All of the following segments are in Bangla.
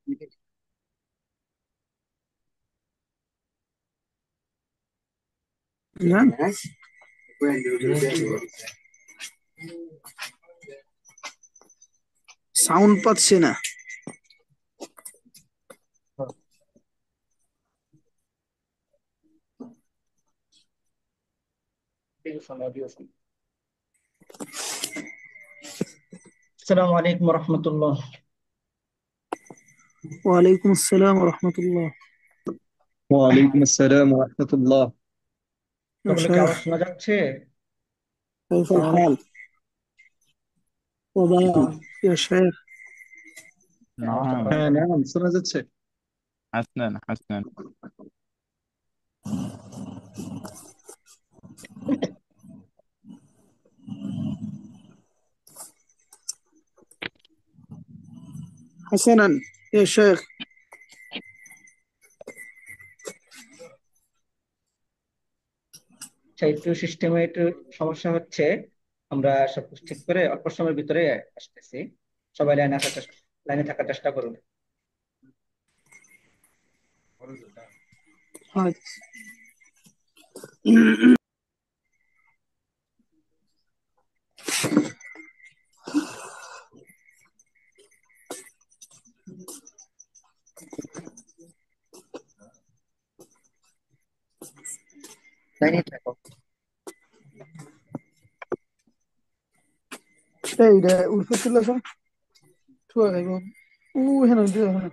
না, সাউন্ড পাচ্ছি না। আসসালামু আলাইকুম রহমতুল্লাহ। ওয়ালাইকুম আসসালাম রহমতুল্লাহ। ওয়ালাইকুম আসসালাম রহমতুল্লাহ। يا সকলে কি شيخ، আওয়াজ শোনা যাচ্ছে? كيف আসসালামু আলাইকুম। الحال؟ وضع يا شيخ. আওয়াজটা نعم. করেন হ্যাঁ তো। নাম শোনা যাচ্ছে। حسنا حسنا. حسنا يا شيخ. আচ্ছা, একটু সিস্টেমে একটু সমস্যা হচ্ছে। আমরা সব কিছু ঠিক করে অল্প সময়ের ভিতরে আসতেছি। সবাই লাইনে থাকার চেষ্টা করুন। هاي. লাইনে থাকো। ايه ده والفت اللي صح؟ شو هيك؟ وهنا ده هنا.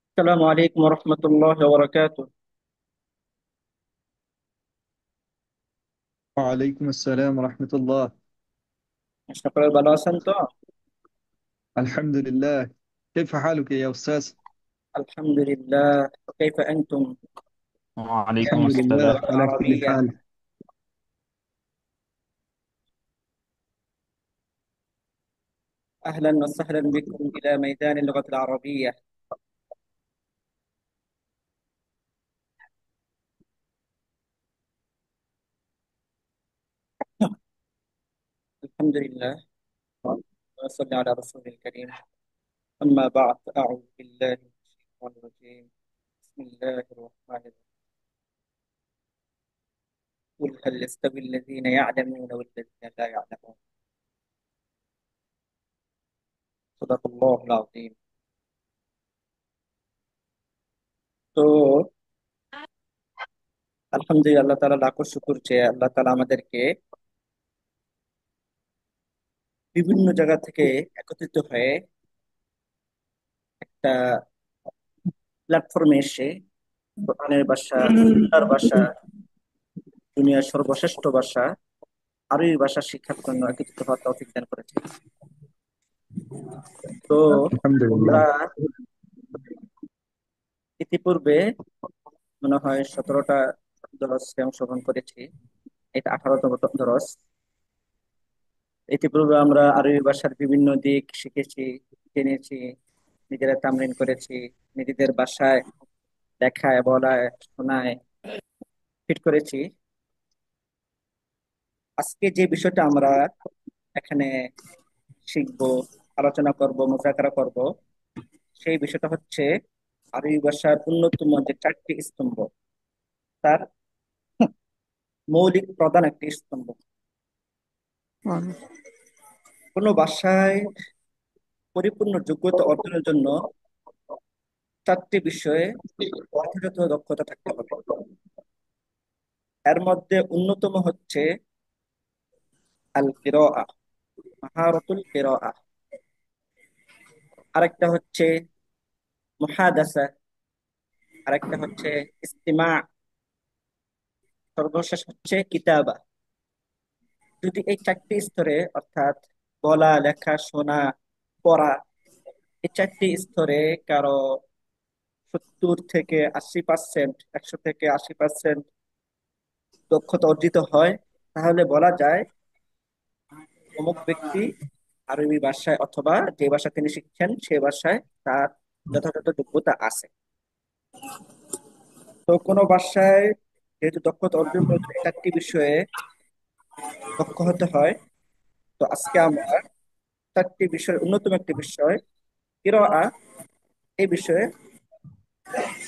আসসালামু আলাইকুম রহমতুল্লাহ বারাকাতুহু। ওয়ালাইকুম আসসালাম রহমতুল্লাহ। সকলে ভালো আছেন তো? আলহামদুলিল্লাহ। كيف حالك يا أستاذ؟ আলহামদুলিল্লাহ। كيف أنتم وعليكم الحمد لله السلام. باللغة على كل العربية؟ حال. أهلا وسهلا بكم إلى ميدان اللغة العربية. الحمد لله، وصلى على رسول الكريم. أما بعد، أعوذ بالله من الشيطان الرجيم. بسم الله الرحمن الرحيم. قل هل يستوي الذين يعلمون والذين لا يعلمون؟ صدق الله العظيم. তো আলহামদুলিল্লাহ, আল্লাহ তাআলা লাখো শুকর যে আল্লাহ তাআলা আমাদেরকে বিভিন্ন জায়গা থেকে একত্রিত হয়ে একটা প্ল্যাটফর্মে এসে কোরআনের ভাষা, সুন্নাহর ভাষা, দুনিয়ার সর্বশ্রেষ্ঠ ভাষা আরবি ভাষা শিক্ষার জন্য একত্রিত হওয়ার তৌফিক দান করেছে। তো الحمد আমরা لله. ইতিপূর্বে মনে হয় 17টা দরসে অংশগ্রহণ করেছি। এটা 18তম দরস। ইতিপূর্বে আমরা আরবি ভাষার বিভিন্ন দিক শিখেছি, জেনেছি, নিজেরা তামরিন করেছি, নিজেদের ভাষায় লেখায়, বলায়, শোনায় ফিট করেছি। আজকে যে বিষয়টা আমরা এখানে শিখবো, আলোচনা করব, মোজাকারা করব, সেই বিষয়টা হচ্ছে আরবি ভাষার অন্যতম যে 4টি স্তম্ভ, তার মৌলিক প্রধান একটি স্তম্ভ। কোনো ভাষায় পরিপূর্ণ যোগ্যতা অর্জনের জন্য 4টি বিষয়ে যথাযথ দক্ষতা থাকতে হবে। এর মধ্যে অন্যতম হচ্ছে আল কিরাআহ, মাহারাতুল কিরাআহ। আরেকটা হচ্ছে মুহাদাসা, আরেকটা হচ্ছে ইস্তিমা, সর্বশেষ হচ্ছে কিতাবা। যদি এই 4টি স্তরে, অর্থাৎ বলা, লেখা, শোনা, পড়া, এই 4টি স্তরে কারো 70 থেকে 80%, 100 থেকে 80% দক্ষতা অর্জিত হয়, তাহলে বলা যায় অমুক ব্যক্তি আরবি ভাষায় অথবা যে ভাষা তিনি শিখছেন সে ভাষায় তার যথাযথ যোগ্যতা আছে। তো কোনো ভাষায় যেহেতু দক্ষতা অর্জন করতে চারটি বিষয়ে দক্ষ হতে হয়, তো আজকে আমরা চারটি বিষয়ের অন্যতম একটি বিষয় কিরাআহ, এই বিষয়ে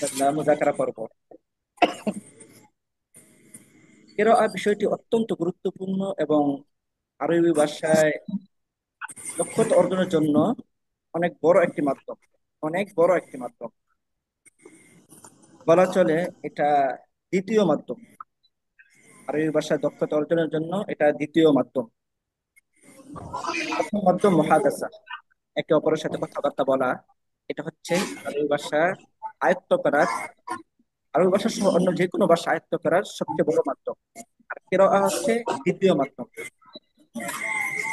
আমরা মুযাকারা করব। কিরাআহ বিষয়টি অত্যন্ত গুরুত্বপূর্ণ এবং আরবি ভাষায় দক্ষতা অর্জনের জন্য অনেক বড় একটি মাধ্যম, অনেক বড় একটি মাধ্যম বলা চলে। এটা দ্বিতীয় মাধ্যম, আরবি ভাষায় দক্ষতা অর্জনের জন্য এটা দ্বিতীয় মাধ্যম। প্রথম মাধ্যম মুহাদাসা, একে অপরের সাথে কথাবার্তা বলা, এটা হচ্ছে আরবি ভাষা আয়ত্ত করার, আরবি ভাষা সহ অন্য যে কোনো ভাষা আয়ত্ত করার সবচেয়ে বড় মাধ্যম। আর কিরাআহ হচ্ছে দ্বিতীয় মাধ্যম।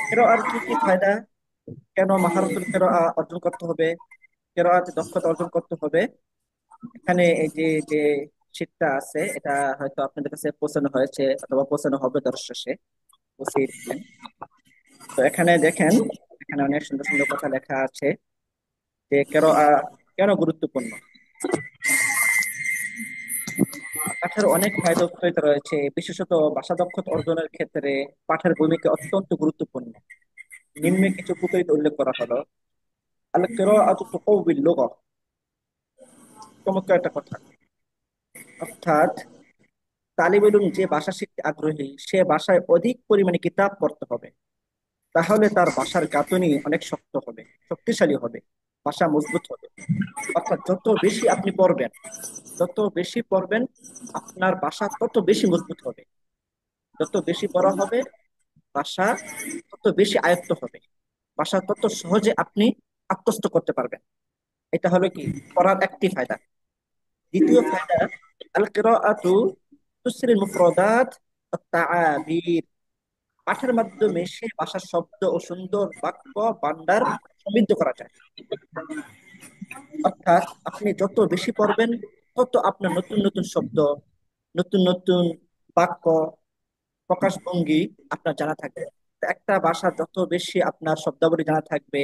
কিরাআর কি কি ফায়দা, কেন মাহারাতুল কিরাআহ অর্জন করতে হবে, কিরাআতে দক্ষতা অর্জন করতে হবে, এখানে এই যে যে শীটটা আছে এটা হয়তো আপনাদের কাছে পৌঁছানো হয়েছে অথবা পৌঁছানো হবে দর্শক শেষে, পৌঁছিয়ে দিবেন। তো এখানে দেখেন, এখানে অনেক সুন্দর সুন্দর কথা লেখা আছে যে কিরাআহ কেন গুরুত্বপূর্ণ। পাঠের অনেক ফায়দা উপস্থিত রয়েছে, বিশেষত ভাষা দক্ষতা অর্জনের ক্ষেত্রে পাঠের ভূমিকা অত্যন্ত গুরুত্বপূর্ণ। নিম্নে কিছু উপকৃত উল্লেখ করা হলো। আল কিরাআতু তুকাউবিল লুগা, চমৎকার একটা কথা। অর্থাৎ তালিবুল ইলম যে ভাষা শিখতে আগ্রহী সে ভাষায় অধিক পরিমাণে কিতাব পড়তে হবে, তাহলে তার ভাষার গাঁথনি অনেক শক্ত হবে, শক্তিশালী হবে, ভাষা মজবুত হবে। অর্থাৎ যত বেশি আপনি পড়বেন, যত বেশি পড়বেন আপনার ভাষা তত বেশি মজবুত হবে। যত বেশি পড়া হবে ভাষা তত বেশি আয়ত্ত হবে, ভাষা তত সহজে আপনি আত্মস্থ করতে পারবেন। এটা হলো কি পড়ার একটি ফায়দা। দ্বিতীয় ফায়দা, আল কিরাআতু তুসরিল মুফরাদাত ওয়াত তাআবির, পাঠের মাধ্যমে সে ভাষার শব্দ ও সুন্দর বাক্য ভান্ডার সমৃদ্ধ করা যায়। অর্থাৎ আপনি যত বেশি পড়বেন তত আপনার নতুন নতুন শব্দ, নতুন নতুন বাক্য, প্রকাশভঙ্গি আপনার জানা থাকবে। তো একটা ভাষা যত বেশি আপনার শব্দাবলী জানা থাকবে,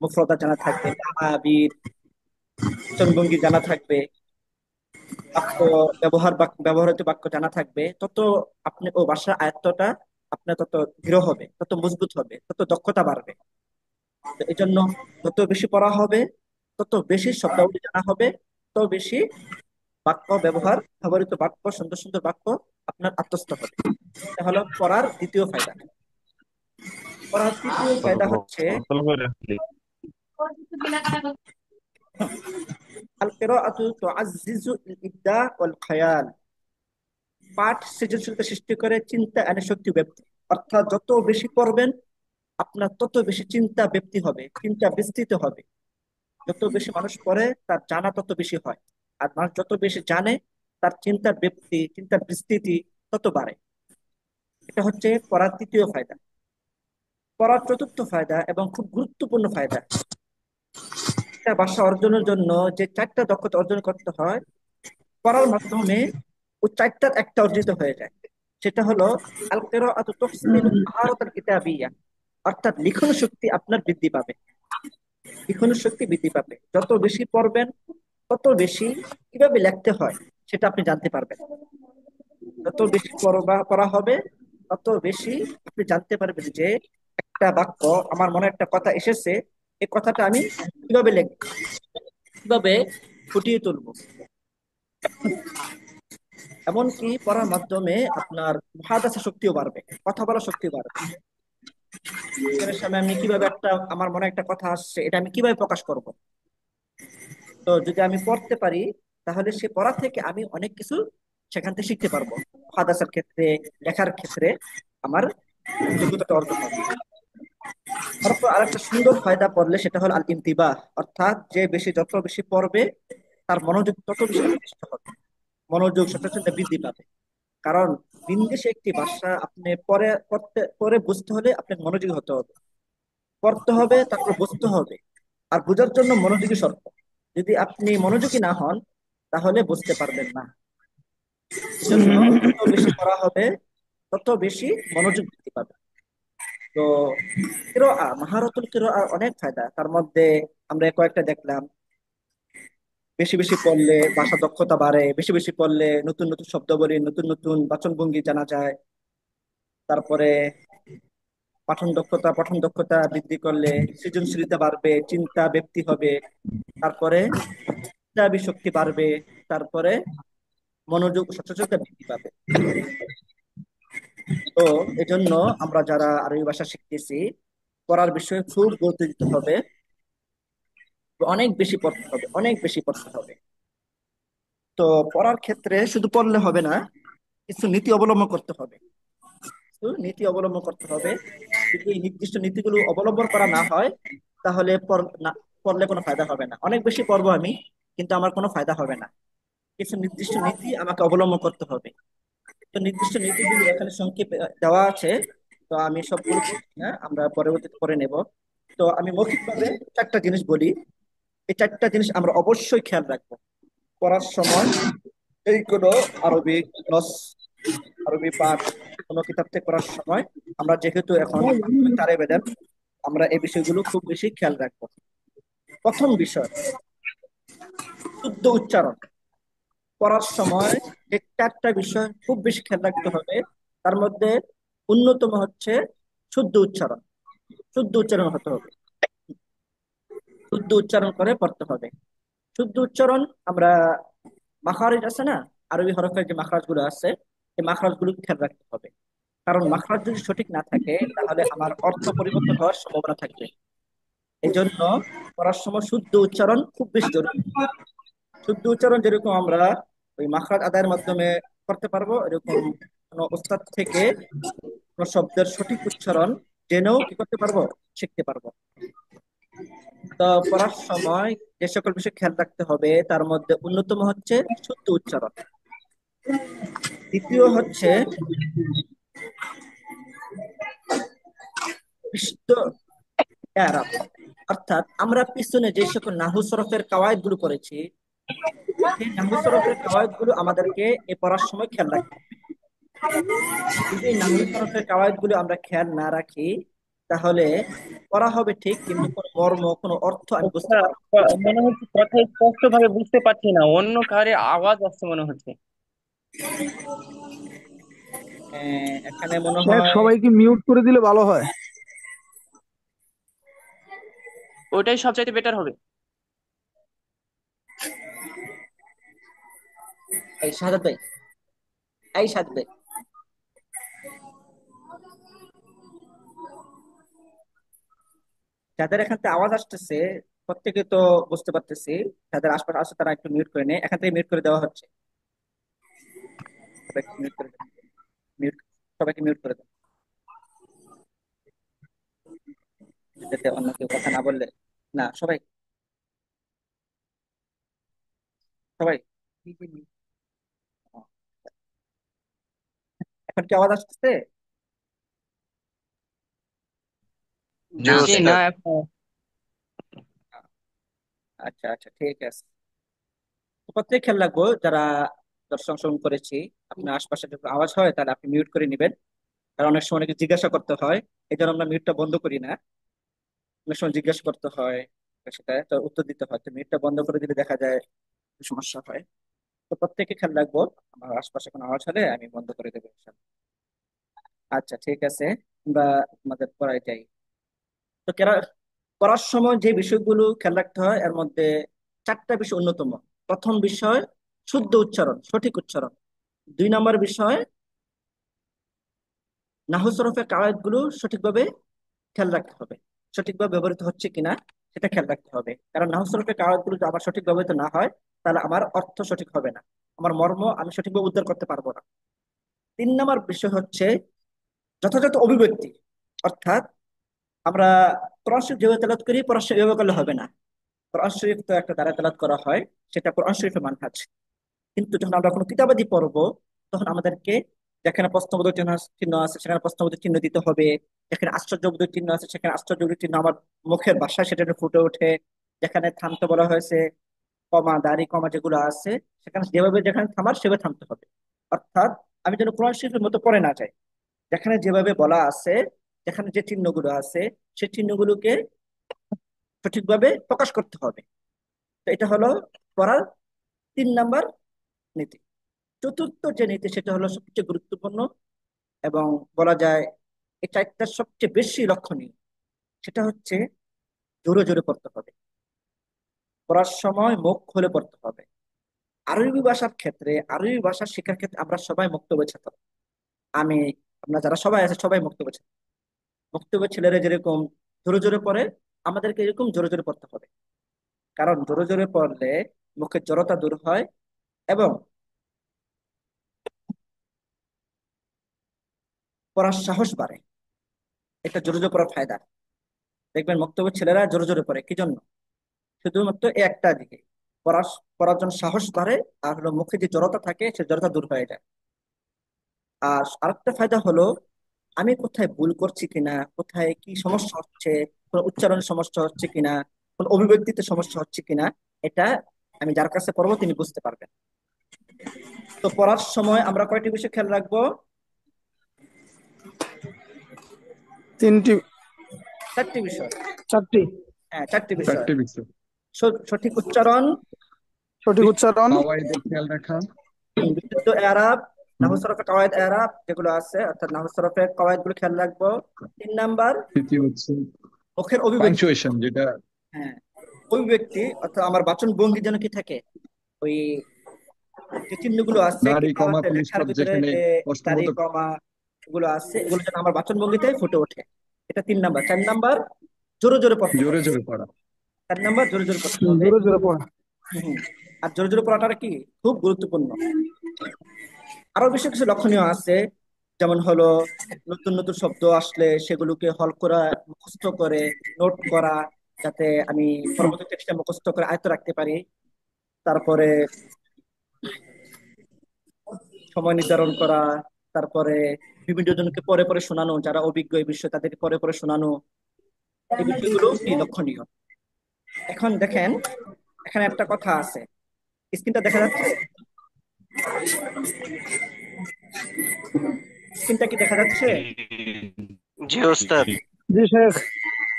মুফরদাত জানা থাকবে, তাআবির বচনভঙ্গি জানা থাকবে, বাক্য ব্যবহৃত বাক্য জানা থাকবে, তত আপনি ও ভাষার আয়ত্তটা আপনার তত দৃঢ় হবে, তত মজবুত হবে, তত দক্ষতা বাড়বে। তো এই জন্য যত বেশি পড়া হবে তত বেশি শব্দাবলী জানা হবে, তত বেশি বাক্য ব্যবহৃত বাক্য, সুন্দর সুন্দর বাক্য আপনার আত্মস্থ হবে। এটা হলো পড়ার দ্বিতীয় ফায়দা। পড়ার তৃতীয় ফায়দা হচ্ছে আল কিরাআতু তুআজ্জিজু আল ইবদা ওয়াল খায়াল, পাঠ সৃজনশীলতা সৃষ্টি করে, চিন্তা এনে শক্তি ব্যক্তি। অর্থাৎ যত বেশি পড়বেন আপনার তত বেশি চিন্তা ব্যক্তি হবে, চিন্তা বিস্তৃত হবে। যত বেশি মানুষ পড়ে তার জানা তত বেশি হয়, আর মানুষ যত বেশি জানে তার চিন্তার ব্যক্তি, চিন্তার বিস্তৃতি তত বাড়ে। এটা হচ্ছে পড়ার তৃতীয় ফায়দা। পড়ার চতুর্থ ফায়দা এবং খুব গুরুত্বপূর্ণ ফায়দা, একটা ভাষা অর্জনের জন্য যে চারটা দক্ষতা অর্জন করতে হয় পড়ার মাধ্যমে ও চারটার একটা অর্জিত হয়ে যায়। সেটা হলো আল কিরাআতু তুহসিনুল মাহারাতাল কিতাবিয়্যাহ, অর্থাৎ লিখন শক্তি আপনার বৃদ্ধি পাবে, লিখন শক্তি বৃদ্ধি পাবে। যত বেশি পড়বেন তত বেশি কিভাবে লিখতে হয় সেটা আপনি জানতে পারবেন। যত বেশি পড়া হবে তত বেশি আপনি জানতে পারবেন যে একটা বাক্য, আমার মনে একটা কথা এসেছে, এই কথাটা আমি কিভাবে লিখব, কিভাবে ফুটিয়ে তুলবো। এমনকি পড়ার মাধ্যমে আপনার মুহাদাসা শক্তিও বাড়বে, কথা বলার শক্তিও বাড়বে। লোকের সামনে আমি কিভাবে একটা, আমার মনে একটা কথা আসছে, এটা আমি কিভাবে প্রকাশ করব। তো যদি আমি পড়তে পারি তাহলে সে পড়া থেকে আমি অনেক কিছু সেখান থেকে শিখতে পারবো। মুহাদাসার ক্ষেত্রে, লেখার ক্ষেত্রে আমার যোগ্যতাটা অর্জন হবে। তারপর আরেকটা সুন্দর ফায়দা পড়লে সেটা হলো আল ইনতিবাহ, অর্থাৎ যে যত বেশি পড়বে তার মনোযোগ তত বেশি আকৃষ্ট হবে, মনোযোগ সচেতনতা বৃদ্ধি পাবে। কারণ বিন্দেশে একটি ভাষা আপনি পরে বুঝতে হলে আপনাকে মনোযোগী হতে হবে, পড়তে হবে, তারপর বুঝতে হবে, আর বোঝার জন্য মনোযোগী শর্ত। যদি আপনি মনোযোগী না হন তাহলে বুঝতে পারবেন না। এজন্য যত বেশি পড়া হবে তত বেশি মনোযোগ বৃদ্ধি পাবে। তো কিরাআহ, মাহারাতুল কিরাআহ অনেক ফায়দা, তার মধ্যে আমরা কয়েকটা দেখলাম। বেশি বেশি পড়লে ভাষা দক্ষতা বাড়ে, বেশি বেশি পড়লে নতুন নতুন শব্দাবলী, নতুন নতুন বাচনভঙ্গি জানা যায়। তারপরে পঠন দক্ষতা বৃদ্ধি করলে সৃজনশীলতা বাড়বে, চিন্তা ব্যক্তি হবে। তারপরে চিন্তা শক্তি বাড়বে। তারপরে মনোযোগ সচেতনতা বৃদ্ধি পাবে। তো এজন্য আমরা যারা আরবি ভাষা শিখতেছি, পড়ার বিষয়ে খুব গুরুত্ব দিতে হবে। অনেক বেশি পড়তে হবে, অনেক বেশি পড়তে হবে। তো পড়ার ক্ষেত্রে শুধু পড়লে হবে না, কিছু নীতি অবলম্বন করতে হবে। কিছু নীতি অবলম্বন করতে হবে। যদি এই নির্দিষ্ট নীতিগুলো অবলম্বন করা না হয়, তাহলে পড়লে কোনো ফায়দা হবে না। অনেক বেশি পড়বো আমি, কিন্তু আমার কোনো ফায়দা হবে না। কিছু নির্দিষ্ট নীতি আমাকে অবলম্বন করতে হবে। তো নির্দিষ্ট নীতিগুলো এখানে সংক্ষেপে দেওয়া আছে। তো আমি সবগুলো পড়ছি না, আমরা পরবর্তীতে পড়ে নেব। তো আমি মৌখিকভাবে চারটা জিনিস বলি। এই চারটা জিনিস আমরা অবশ্যই খেয়াল রাখবো পড়ার সময়। এই কোনো আরবি নস, আরবি পাঠ, কোনো কিতাব থেকে পড়ার সময় আমরা যেহেতু এখন মাধ্যমিক তারে বেদান, আমরা এই বিষয়গুলো খুব বেশি খেয়াল রাখবো। প্রথম বিষয়, শুদ্ধ উচ্চারণ। পড়ার সময় যে চারটা বিষয় খুব বেশি খেয়াল রাখতে হবে, তার মধ্যে অন্যতম হচ্ছে শুদ্ধ উচ্চারণ। শুদ্ধ উচ্চারণ হতে হবে, শুদ্ধ উচ্চারণ করে পড়তে হবে। শুদ্ধ উচ্চারণ আমরা মাখারিজ আছে না, আরবি হরফের যে মাখরাজ গুলো আছে, এই মাখরাজ গুলো খেয়াল রাখতে হবে। কারণ মাখরাজ যদি সঠিক না থাকে, তাহলে আমার অর্থ পরিবর্তন হওয়ার সম্ভাবনা থাকবে। এই জন্য পড়ার সময় শুদ্ধ উচ্চারণ খুব বেশি জরুরি। শুদ্ধ উচ্চারণ যেরকম আমরা ওই মাখরাজ আদায়ের মাধ্যমে করতে পারবো, এরকম কোনো ওস্তাদ থেকে কোনো শব্দের সঠিক উচ্চারণ জেনেও কি করতে পারবো, শিখতে পারবো। তো পড়ার সময় যে সকল বিষয় খেয়াল রাখতে হবে, তার মধ্যে অন্যতম হচ্ছে শুদ্ধ উচ্চারণ। দ্বিতীয় হচ্ছে বিশুদ্ধ এরাব। অর্থাৎ আমরা পিছনে যে সকল নাহু সরফের কাওয়ায়েদ গুলো পড়েছি, সেই নাহু সরফের কাওয়ায়েদ গুলো আমাদেরকে এ পড়ার সময় খেয়াল রাখতে হবে। যদি এই নাহু সরফের কাওয়ায়েদ গুলো আমরা খেয়াল না রাখি, তাহলে পড়া হবে ঠিক, কিন্তু কোনো মর্ম, কোনো অর্থ আমি বুঝতে আচ্ছা, পারবো না। মনে হচ্ছে কথা স্পষ্ট ভাবে বুঝতে পারছি না, অন্য কারে আওয়াজ আসছে মনে হচ্ছে। এখানে মনে শেখ, হয় সবাইকে মিউট করে দিলে ভালো হয়। ওইটাই সবচাইতে বেটার হবে। এই শাহাদাত ভাই, এই শাহাদাত ভাই, যাদের এখান থেকে আওয়াজ আসতেছে প্রত্যেকে তো বুঝতে পারতেছি, যাদের আশপাশে আছে তারা একটু মিউট করে নেয়। এখান থেকে মিউট করে দেওয়া হচ্ছে। সবাইকে মিউট করে দেন, মিউট, সবাইকে মিউট করে দেন, যাতে অন্য কেউ কথা না বললে। না, সবাই, সবাই। এখন কি আওয়াজ আসতেছে? জি জি ওস্তাদ। না, এখন আচ্ছা আচ্ছা, ঠিক আছে। তো প্রত্যেক খেয়াল রাখবো যারা দর্শক অংশগ্রহণ করেছি, আপনার আশপাশে যদি আওয়াজ হয় তাহলে আপনি মিউট করে নেবেন। কারণ অনেক সময় অনেকে জিজ্ঞাসা করতে হয়, এই জন্য আমরা মিউটটা বন্ধ করি না। অনেক সময় জিজ্ঞাসা করতে হয়, সেটা তো উত্তর দিতে হয়, তো মিউটটা বন্ধ করে দিলে দেখা যায় সমস্যা হয়। তো প্রত্যেকে খেয়াল রাখবো, আমার আশপাশে কোনো আওয়াজ হলে আমি বন্ধ করে দেবো ইনশাল্লাহ। আচ্ছা, ঠিক আছে, আমরা আমাদের পড়ায় যাই। তো পড়ার সময় যে বিষয়গুলো খেয়াল রাখতে হয়, এর মধ্যে চারটা বিষয় অন্যতম। প্রথম বিষয় শুদ্ধ উচ্চারণ, সঠিক উচ্চারণ। 2 নম্বর বিষয় নাহু সরফের কাওয়ায়েদ গুলো সঠিকভাবে খেয়াল রাখতে হবে, সঠিকভাবে ব্যবহৃত হচ্ছে কিনা সেটা খেয়াল রাখতে হবে। কারণ নাহু সরফের কাওয়ায়েদ গুলো যদি আমার সঠিক ব্যবহৃত না হয়, তাহলে আমার অর্থ সঠিক হবে না, আমার মর্ম আমি সঠিকভাবে উদ্ধার করতে পারবো না। 3 নম্বর বিষয় হচ্ছে যথাযথ অভিব্যক্তি। অর্থাৎ আমরা কোরআন শরীফ যেভাবে তেলাওয়াত করি, কোরআন শরীফ এভাবে করলে হবে না। কোরআন শরীফ তো একটা দ্বারা তেলাওয়াত করা হয়, সেটা কোরআন শরীফের মানহাজ। কিন্তু যখন আমরা কোনো কিতাবাদি পড়বো, তখন আমাদেরকে যেখানে প্রশ্নবোধক চিহ্ন চিহ্ন আছে সেখানে প্রশ্নবোধক চিহ্ন দিতে হবে। যেখানে আশ্চর্যবোধক চিহ্ন আছে সেখানে আশ্চর্যবোধক চিহ্ন আমার মুখের ভাষায় সেটা ফুটে ওঠে। যেখানে থামতে বলা হয়েছে, কমা, দাড়ি, কমা যেগুলো আছে, সেখানে যেভাবে যেখানে থামার সেভাবে থামতে হবে। অর্থাৎ আমি যেন কোরআন শরীফের মতো পড়ে না যাই। যেখানে যেভাবে বলা আছে, যেখানে যে চিহ্নগুলো আছে, সেই চিহ্নগুলোকে সঠিকভাবে প্রকাশ করতে হবে। তো এটা হলো পড়ার 3 নাম্বার নীতি। চতুর্থ যে নীতি সেটা হলো সবচেয়ে গুরুত্বপূর্ণ এবং বলা যায় এটা একটা সবচেয়ে বেশি লক্ষণীয়। সেটা হচ্ছে জোরে জোরে পড়তে হবে, পড়ার সময় মুখ খুলে পড়তে হবে। আরবি ভাষার ক্ষেত্রে, আরবি ভাষা শেখার ক্ষেত্রে আমরা সবাই মুক্তব্য ছাত্র। আমি, আমরা যারা সবাই আছে সবাই মুক্তব্য ছাত্র। মুক্তব্য ছেলেরা যেরকম জোরে জোরে পড়ে, আমাদেরকে এরকম জোরে জোরে পড়তে হবে। কারণ জোরে জোরে পড়লে মুখের জড়তা দূর হয় এবং পড়ার সাহস বাড়ে। এটা জোরে জোরে পড়ার ফায়দা। দেখবেন মুক্তব্য ছেলেরা জোরে জোরে পড়ে কি জন্য? শুধুমাত্র এই একটা দিকে, পড়ার পড়ার জন্য সাহস বাড়ে, আর হলো মুখে যে জড়তা থাকে সে জড়তা দূর হয়ে যায়। আর আরেকটা ফায়দা হলো আমি কোথায় ভুল করছি কিনা, কোথায় কি সমস্যা হচ্ছে, কোন উচ্চারণের সমস্যা হচ্ছে কিনা, কোন অভিব্যক্তিতে সমস্যা হচ্ছে কিনা, এটা আমি যার কাছে পড়বো তিনি বুঝতে পারবেন। তো পড়ার সময় আমরা কয়টি বিষয় খেয়াল রাখবো? 3টি, 4টি বিষয়। 4টি। হ্যাঁ, 4টি বিষয়। 4টি বিষয়। সঠিক উচ্চারণ, সঠিক উচ্চারণ, কাওয়াইদের খেয়াল রাখা, বিশুদ্ধ এরাব, নাহু সরফে কাওয়ায়েদ এরাব যেগুলো আছে, অর্থাৎ নাহু সরফের কাওয়ায়েদ গুলো খেয়াল রাখবো। 3 নাম্বার, তৃতীয় হচ্ছে মুখের অভিব্যক্তি। পাংচুয়েশন, যেটা হ্যাঁ, অভিব্যক্তি অর্থাৎ আমার বাচন ভঙ্গি যেন কি থাকে, ওই যে চিহ্নগুলো আছে নারী কিতাব কমা আছে পুলিশ লেখার স্টপ, ভিতরে যেখানে যে দাড়ি প্রশ্নবোধক কমা এগুলো আছে, এগুলো যেন আমার বাচন ভঙ্গিতে ফুটে ওঠে। এটা 3 নাম্বার। 4 নাম্বার, জোরে জোরে পড়তে জোরে হবে। জোরে পড়া। 4 নাম্বার, জোরে জোরে পড়তে হবে। জোরে জোরে পড়া। হুম। আর জোরে জোরে পড়াটা কি খুব গুরুত্বপূর্ণ। আরো বেশ কিছু লক্ষণীয় আছে, যেমন হলো নতুন নতুন শব্দ আসলে সেগুলোকে হল করা, মুখস্থ করে নোট করা, যাতে আমি পরবর্তী টেক্সটে মুখস্থ করে আয়ত্ত রাখতে পারি। তারপরে সময় নির্ধারণ করা, তারপরে বিভিন্ন জনকে পরে পরে শোনানো, যারা অভিজ্ঞ এই বিষয়ে তাদেরকে পরে পরে শোনানো, এই বিষয়গুলো কি লক্ষণীয়। এখন দেখেন, এখানে একটা কথা আছে, স্ক্রিনটা দেখা যাচ্ছে? স্ক্রিনটা কি দেখা যাচ্ছে? জি ওস্তাদ। জি শেখ।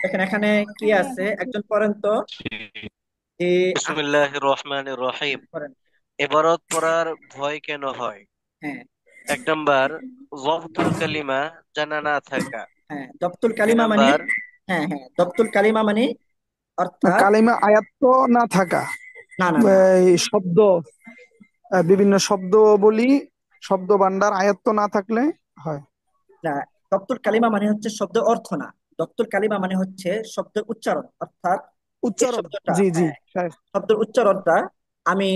দেখেন এখানে কি আছে, একজন পড়েন তো। যে বিসমিল্লাহির রহমানির রহিম। পড়েন। ইবারত পড়ার ভয় কেন হয়? হ্যাঁ, 1 নাম্বার, জবতুল কালিমা জানা না থাকা। হ্যাঁ, দপ্তুল দুই কালিমা মানে, নাম্বার হ্যাঁ হ্যাঁ, দপ্তুল কালিমা মানে অর্থাৎ, কালিমা আয়াত্ত না থাকা, না না না, এই শব্দ, বিভিন্ন শব্দ বলি, শব্দ ভান্ডার আয়ত্ত না থাকলে হয়। না, দপ্তুল কালিমা মানে হচ্ছে শব্দ অর্থ না। দপ্তুল কালিমা মানে হচ্ছে শব্দের উচ্চারণ, অর্থাৎ এই উচ্চারণ। শব্দটা, জি জি হ্যাঁ, শেখ। শব্দের উচ্চারণটা আমি,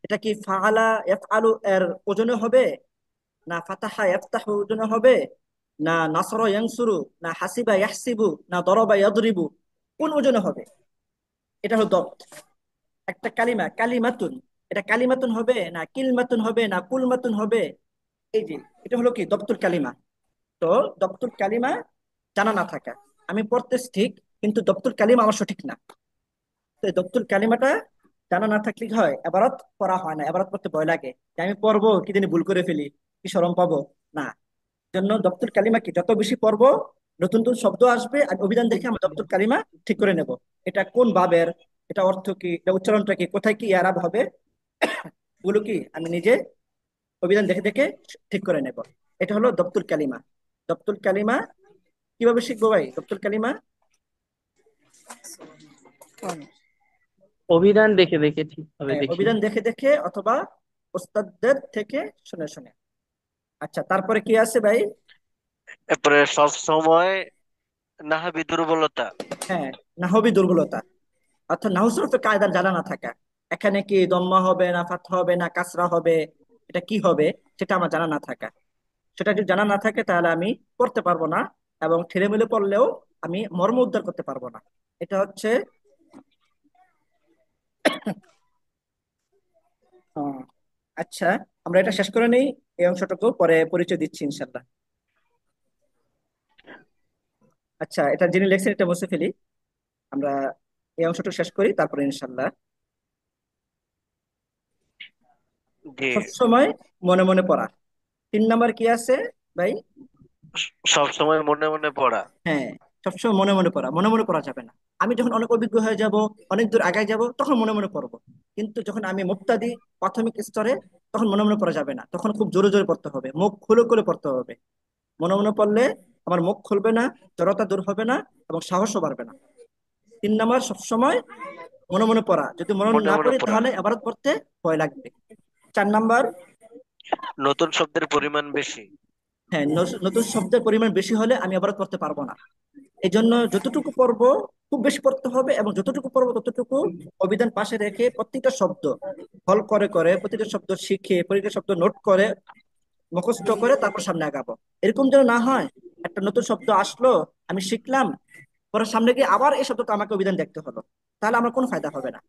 এটা কি ফাআলা ইয়াফআলু এর ওজনে হবে, না ফাতাহা ইয়াফতাহু ওজনে হবে, না নাসরা ইয়ানসুরু, না হাসিবা ইয়াহসিবু, না দরাবা ইয়াদরিবু, কোন ওজনে হবে? এটা হলো দপ্ত। একটা কালিমা কালিমাতুন, এটা কালিমাতুন হবে না কিলমাতুন হবে না কুলমাতুন হবে, এই যে এটা হলো কি দপ্তুল কালিমা। তো দপ্তুল কালিমা জানা না থাকা, আমি পড়তেছি ঠিক কিন্তু দপ্তুল কালিমা আমার সঠিক না। তো এই দপ্তুল কালিমাটা জানা না থাকলে কি হয়, এবারত পড়া হয় না, এবারত পড়তে ভয় লাগে যে আমি পড়বো কি জানি ভুল করে ফেলি, কি শরম পাবো, না। জন্য দপ্তুল কালিমা কি যত বেশি পড়বো, নতুন নতুন শব্দ আসবে আর অভিধান দেখে আমরা দপ্তুল কালিমা ঠিক করে নেব। এটা কোন ভাবের, এটা অর্থ কি, এটা উচ্চারণটা কি, কোথায় কি ইয়ারাব হবে, ওগুলো কি আমি নিজে অভিধান দেখে দেখে ঠিক করে নেব। এটা হলো দপ্তুল কালিমা। দপ্তুল কালিমা কিভাবে শিখবো ভাই? দপ্তুল কালিমা অভিধান দেখে দেখে ঠিকভাবে দেখি। অভিধান দেখে দেখে অথবা ওস্তাদদের থেকে শুনে শুনে। আচ্ছা, তারপরে কি আছে ভাই? এরপরে সব সময় নাহাবি দুর্বলতা। হ্যাঁ, নাহবি দুর্বলতা, অর্থাৎ নাহু সরফের কায়দার জানা না থাকা। এখানে কি দম্মা হবে না ফাতহা হবে না কাসরা হবে, এটা কি হবে সেটা আমার জানা না থাকা। সেটা যদি জানা না থাকে তাহলে আমি পড়তে পারবো না, এবং ঠেলেমেলে পড়লেও আমি মর্ম উদ্ধার করতে পারবো না। এটা হচ্ছে আহ, আচ্ছা, আমরা এটা শেষ করে নেই, এই অংশটুকু পরে পরিচয় দিচ্ছি ইনশাল্লাহ। আচ্ছা, এটা যিনি লেখছেন এটা মুছে ফেলি, আমরা এই অংশটুকু শেষ করি তারপরে ইনশাল্লাহ। জি। সবসময় মনে মনে পড়া। 3 নাম্বার কি আছে ভাই? সব সময় মনে মনে পড়া। হ্যাঁ, সবসময় মনে মনে পড়া, মনে মনে পড়া যাবে না। আমি যখন অনেক অভিজ্ঞ হয়ে যাব, অনেক দূর আগায় যাব, তখন মনে মনে পড়বো। কিন্তু যখন আমি মুবতাদি, প্রাথমিক স্তরে, তখন মনে মনে পড়া যাবে না, তখন খুব জোরে জোরে পড়তে হবে, মুখ খুলে খুলে পড়তে হবে। মনে মনে পড়লে আমার মুখ খুলবে না, জড়তা দূর হবে না, এবং সাহসও বাড়বে না। 3 নাম্বার, সবসময় মনে মনে পড়া। যদি মনে মনে না মনে পড়ি পড়া। তাহলে এবারত পড়তে ভয় লাগবে। 4 নাম্বার, নতুন শব্দের পরিমাণ বেশি। হ্যাঁ, নতুন শব্দের পরিমাণ বেশি হলে আমি আবার পড়তে পারবো না। এই জন্য যতটুকু পড়বো খুব বেশি পড়তে হবে, এবং যতটুকু পড়বো ততটুকু অভিধান পাশে রেখে প্রত্যেকটা শব্দ হল করে করে, প্রতিটা শব্দ শিখে, প্রতিটা শব্দ নোট করে, মুখস্থ করে তারপর সামনে আগাবো। এরকম যেন না হয় একটা নতুন শব্দ আসলো, আমি শিখলাম, পরে সামনে গিয়ে আবার এই শব্দটা আমাকে অভিধান দেখতে হলো, তাহলে আমার কোনো ফায়দা হবে না।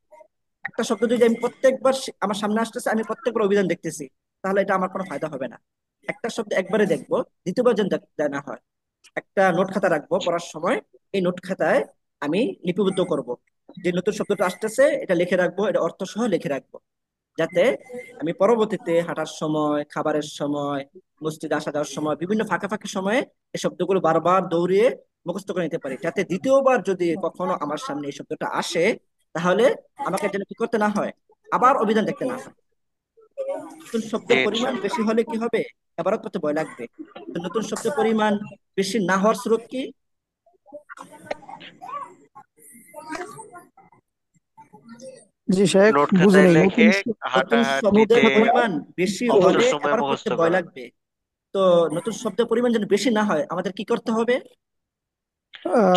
একটা শব্দ যদি আমি প্রত্যেকবার আমার সামনে আসতেছে, আমি প্রত্যেকবার অভিধান দেখতেছি, তাহলে এটা আমার কোনো ফায়দা হবে না। একটা শব্দ একবারে দেখবো, দ্বিতীয়বার যেন দেখতে না হয়। একটা নোট খাতা রাখবো পড়ার সময়, এই নোট খাতায় আমি লিপিবদ্ধ করব, যে নতুন শব্দটা আসতেছে এটা লিখে রাখবো, এটা অর্থ সহ লিখে রাখবো, যাতে আমি পরবর্তীতে হাঁটার সময়, খাবারের সময়, মসজিদে আসা যাওয়ার সময়, বিভিন্ন ফাঁকে ফাঁকে সময়ে এই শব্দগুলো বারবার দৌড়িয়ে মুখস্থ করে নিতে পারি, যাতে দ্বিতীয়বার যদি কখনো আমার সামনে এই শব্দটা আসে, তাহলে আমাকে যেন কি করতে না হয়, আবার অভিধান দেখতে না হয়। নতুন জি শব্দের পরিমাণ ইনশাল্লাহ। বেশি হলে কি হবে, এবারও করতে ভয় লাগবে। তো নতুন শব্দের পরিমাণ বেশি না হওয়ার স্রোত কি? জি শেখ, নোট বুঝি খাতায় নাই লেখে নতুন নতুন হাঁটাহাঁটিতে শব্দের পরিমাণ বেশি অবসর হলে সময় এবার করতে মুখস্থ ভয় করা। লাগবে। তো নতুন শব্দের পরিমাণ যেন বেশি না হয়, আমাদের কি করতে হবে?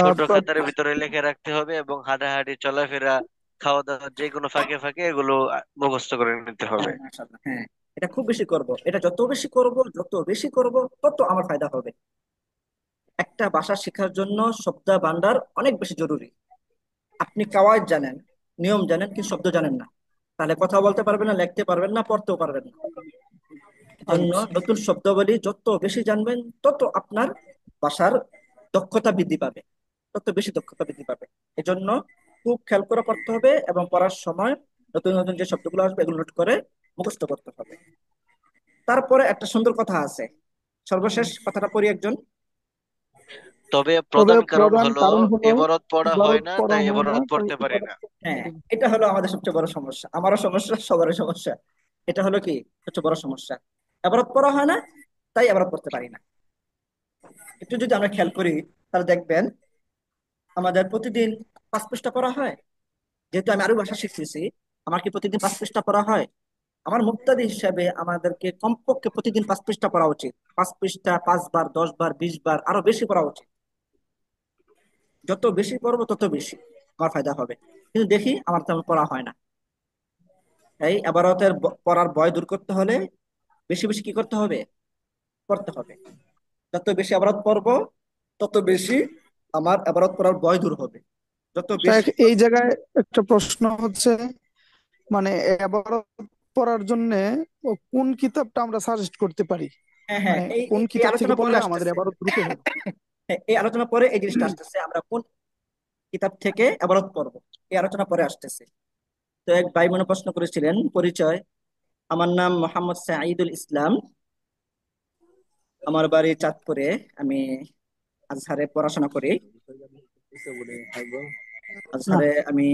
ছোট আহ, খাতার ভিতরে লিখে রাখতে হবে এবং হাঁটাহাঁটি, চলাফেরা, খাওয়া দাওয়া যে কোনো ফাঁকে ফাঁকে এগুলো মুখস্থ করে নিতে হবে। হ্যাঁ, মাশাআল্লাহ, হ্যাঁ, এটা খুব বেশি করব, এটা যত বেশি করব, যত বেশি করব, তত আমার ফায়দা হবে। একটা ভাষা শেখার জন্য শব্দ ভান্ডার অনেক বেশি জরুরি। আপনি কাওয়াইদ জানেন, নিয়ম জানেন, কিন্তু শব্দ জানেন না, তাহলে কথা বলতে পারবেন না, লিখতে পারবেন না, পড়তেও পারবেন না। এজন্য আচ্ছা। নতুন শব্দাবলী যত বেশি জানবেন, তত আপনার ভাষার দক্ষতা বৃদ্ধি পাবে, তত বেশি দক্ষতা বৃদ্ধি পাবে। এজন্য খুব খেয়াল করে পড়তে হবে, এবং পড়ার সময় নতুন নতুন যে শব্দগুলো আসবে এগুলো নোট করে মুখস্থ করতে হবে। তারপরে একটা সুন্দর কথা আছে, সর্বশেষ কথাটা পড়ি একজন। তবে তবে প্রধান কারণ প্রধান হলো কারণ হলো এবারত পড়া হয় ইবাদত না, করা তাই হয় না, এবারত তাই পড়তে পারি না। ইবাদত করতে হ্যাঁ, পারি না। এটা হলো আমাদের সবচেয়ে বড় সমস্যা, আমারও সমস্যা, সবারই সমস্যা। এটা হলো কি সবচেয়ে বড় সমস্যা, এবারত পড়া হয় না, তাই এবারত পড়তে পারি না। একটু যদি আমরা খেয়াল করি, তাহলে দেখবেন আমাদের প্রতিদিন 5 পৃষ্ঠা পড়া হয়। যেহেতু আমি আরবি ভাষা শিখতেছি, আমার কি প্রতিদিন 5 পৃষ্ঠা পড়া হয়? আমার মুক্তাদি হিসাবে আমাদেরকে কমপক্ষে প্রতিদিন 5 পৃষ্ঠা পড়া উচিত। 5 পৃষ্ঠা 5 বার, 10 বার, 20 বার, আরো বেশি পড়া উচিত। যত বেশি পড়বো তত বেশি আমার ফায়দা হবে। কিন্তু দেখি আমার তেমন পড়া হয় না। তাই আবারতের পড়ার ভয় দূর করতে হলে বেশি বেশি কি করতে হবে, পড়তে হবে। যত বেশি আবারত পড়বো, তত বেশি আমার আবারত পড়ার ভয় দূর হবে। যত শেখ, বেশি এই জায়গায় একটা প্রশ্ন হচ্ছে, মানে এবারত পড়ার জন্য কোন কিতাবটা আমরা সাজেস্ট করতে পারি? হ্যাঁ, হ্যাঁ, মানে এই কোন এই এই কিতাব থেকে আলোচনা পরে পড়লে আমাদের আসতেছে। এবারত দ্রুত হবে? হ্যাঁ, এই আলোচনা পরে এই জিনিসটা আসতেছে, আমরা কোন কিতাব থেকে আবারত পড়বো, এই আলোচনা পরে আসতেছে। তো এক ভাই মনে প্রশ্ন করেছিলেন পরিচয়। আমার নাম মোহাম্মদ সাঈদুল ইসলাম, আমার বাড়ি চাঁদপুরে, আমি আজহারে পড়াশোনা করি। না, আজহারে আমি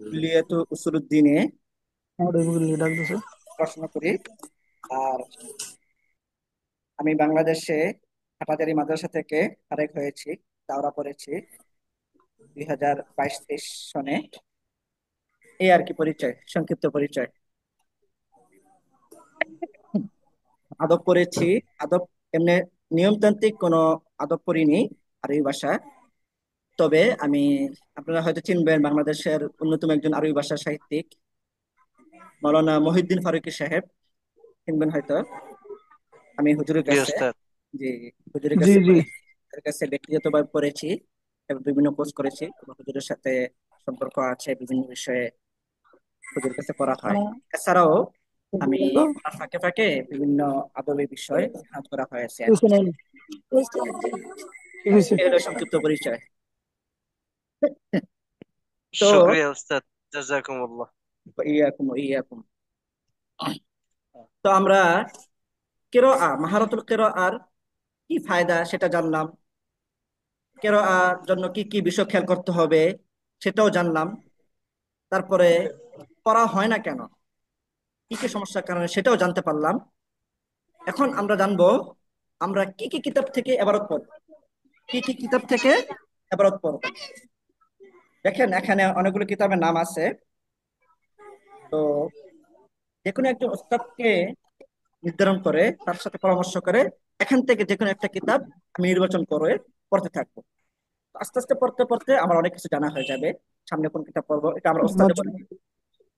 কুলিয়াত উসুলুদ্দিনে আমার এগুলি ডাকতেছে। পড়াশোনা করি। আর আমি বাংলাদেশে হাটাজারি মাদ্রাসা থেকে আরেক হয়েছি, দাওরা পড়েছি 2022-23 সনে। এই আর কি পরিচয়, সংক্ষিপ্ত পরিচয়। আদব পড়েছি, আদব এমনি নিয়মতান্ত্রিক কোনো আদব পড়িনি আরবি ভাষা। তবে আমি, আপনারা হয়তো চিনবেন বাংলাদেশের অন্যতম একজন আরবি ভাষা সাহিত্যিক মাওলানা মহিউদ্দিন ফারুকী সাহেব, চিনবেন হয়তো। আমি হুজুরের জি কাছে, ওস্তাদ। যে হুজুরের জি কাছে জি। পড়েছি, তার কাছে ব্যক্তিগতভাবে পড়েছি, এবং বিভিন্ন কোর্স করেছি, এবং হুজুরের সাথে সম্পর্ক আছে বিভিন্ন বিষয়ে, হুজুরের কাছে পড়া হয়। এছাড়াও আমি পড়ার ফাঁকে ফাঁকে বিভিন্ন আদবি বিষয় হাত করা হয়েছে আর কি। কি হয়েছে? এই হলো সংক্ষিপ্ত পরিচয়। তো শুক্রিয়া ওস্তাদ, জাজাকুমুল্লাহ। ইয়াকুম ইয়াকুম। তো আমরা মাহারাতুল কিরাআর কি ফায়দা সেটা জানলাম। কেরাআর জন্য কি কি বিষয় খেয়াল করতে হবে সেটাও জানলাম। তারপরে পড়া হয় না কেন, কি কি সমস্যার কারণে সেটাও জানতে পারলাম। এখন আমরা জানবো আমরা কি কি কিতাব থেকে এবারত পড়ব, কি কি কিতাব থেকে এবারত পড়ব। দেখেন এখানে অনেকগুলো কিতাবের নাম আছে। তো যে কোনো একজন ওস্তাদকে নির্ধারণ করে তার সাথে পরামর্শ করে এখান থেকে যে কোনো একটা কিতাব আমি নির্বাচন করে পড়তে থাকবো। তো আস্তে আস্তে পড়তে পড়তে আমার অনেক কিছু জানা হয়ে যাবে। সামনে কোন কিতাব পড়বো এটা আমরা ওস্তাদে বলে মাঝ- দিব।